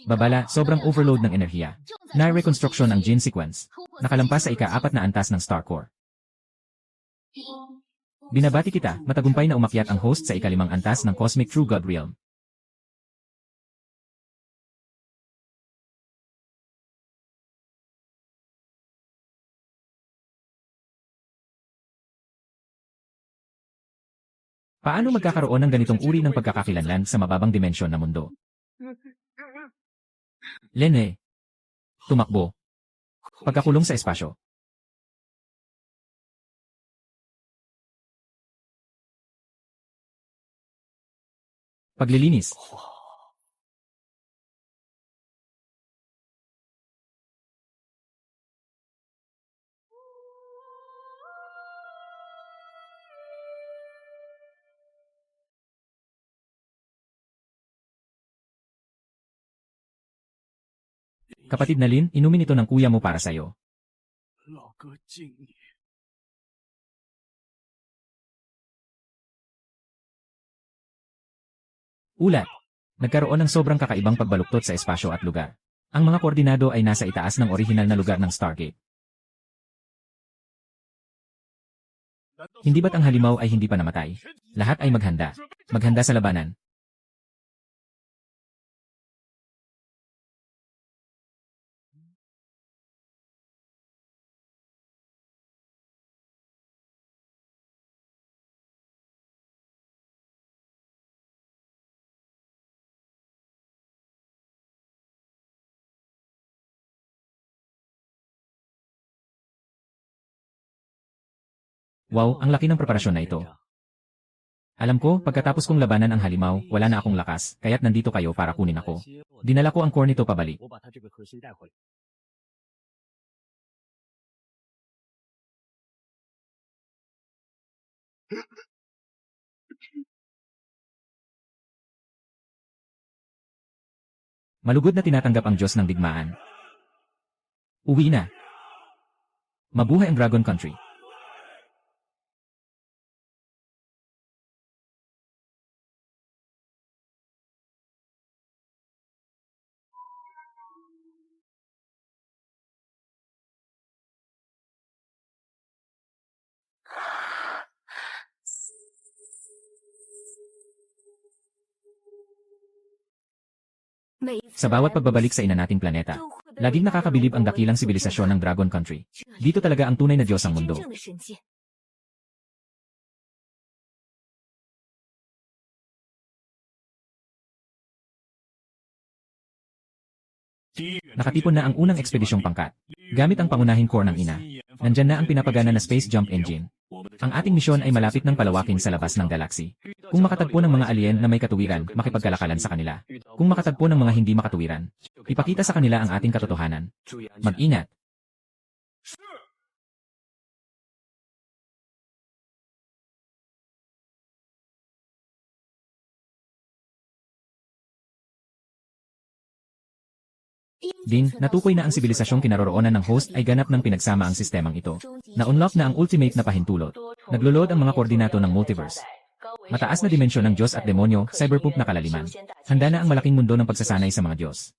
Babala, sobrang overload ng enerhiya. Na-reconstruction ang gene sequence. Nakalampas sa ika-4 na antas ng Star Core. Binabati kita, matagumpay na umakyat ang host sa ika-5 antas ng Cosmic True God Realm. Paano magkakaroon ng ganitong uri ng pagkakakilanlan sa mababang dimensyon na mundo? Lene. Tumakbo. Pagkakulong sa espasyo. Paglilinis. Kapatid na Lin, inumin ito ng kuya mo para sa'yo. 老哥敬你。 Ulat. Nagkaroon ng sobrang kakaibang pagbaluktot sa espasyo at lugar. Ang mga koordinado ay nasa itaas ng orihinal na lugar ng Stargate. Hindi ba't ang halimaw ay hindi pa namatay? Lahat ay maghanda. Maghanda sa labanan. Wow, ang laki ng preparasyon na ito. Alam ko, pagkatapos kong labanan ang halimaw, wala na akong lakas, kaya't nandito kayo para kunin ako. Dinala ko ang core nito pabalik. 我把它这个核心带回来。 Malugod na tinatanggap ang Diyos ng digmaan. Uwi na. Mabuhay ang Dragon Country. Sa bawat pagbabalik sa ina nating planeta, laging nakakabilib ang dakilang sibilisasyon ng Dragon Country. Dito talaga ang tunay na Diyos ang mundo. Nakatipon na ang unang ekspedisyong pangkat. Gamit ang pangunahing core ng ina, nandyan na ang pinapagana na space jump engine. Ang ating misyon ay malapit ng palawakin sa labas ng galaxy. Kung makatagpo ng mga alien na may katuwiran, makipagkalakalan sa kanila. Kung makatagpo ng mga hindi makatuwiran, ipakita sa kanila ang ating katotohanan. Mag-ingat. Ding, natukoy na ang sibilisasyong kinaroroonan ng host ay ganap ng pinagsama ang sistemang ito. Na-unlock na ang ultimate na pahintulot. Naglo-load ang mga koordinato ng multiverse. Mataas na dimensyon ng Diyos at demonyo, cyberpunk na kalaliman. Handa na ang malaking mundo ng pagsasanay sa mga Diyos.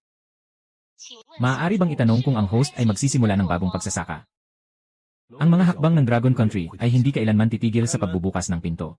Maaari bang itanong kung ang host ay magsisimula ng bagong pagsasaka? Ang mga hakbang ng Dragon Country ay hindi kailanman titigil sa pagbubukas ng pinto.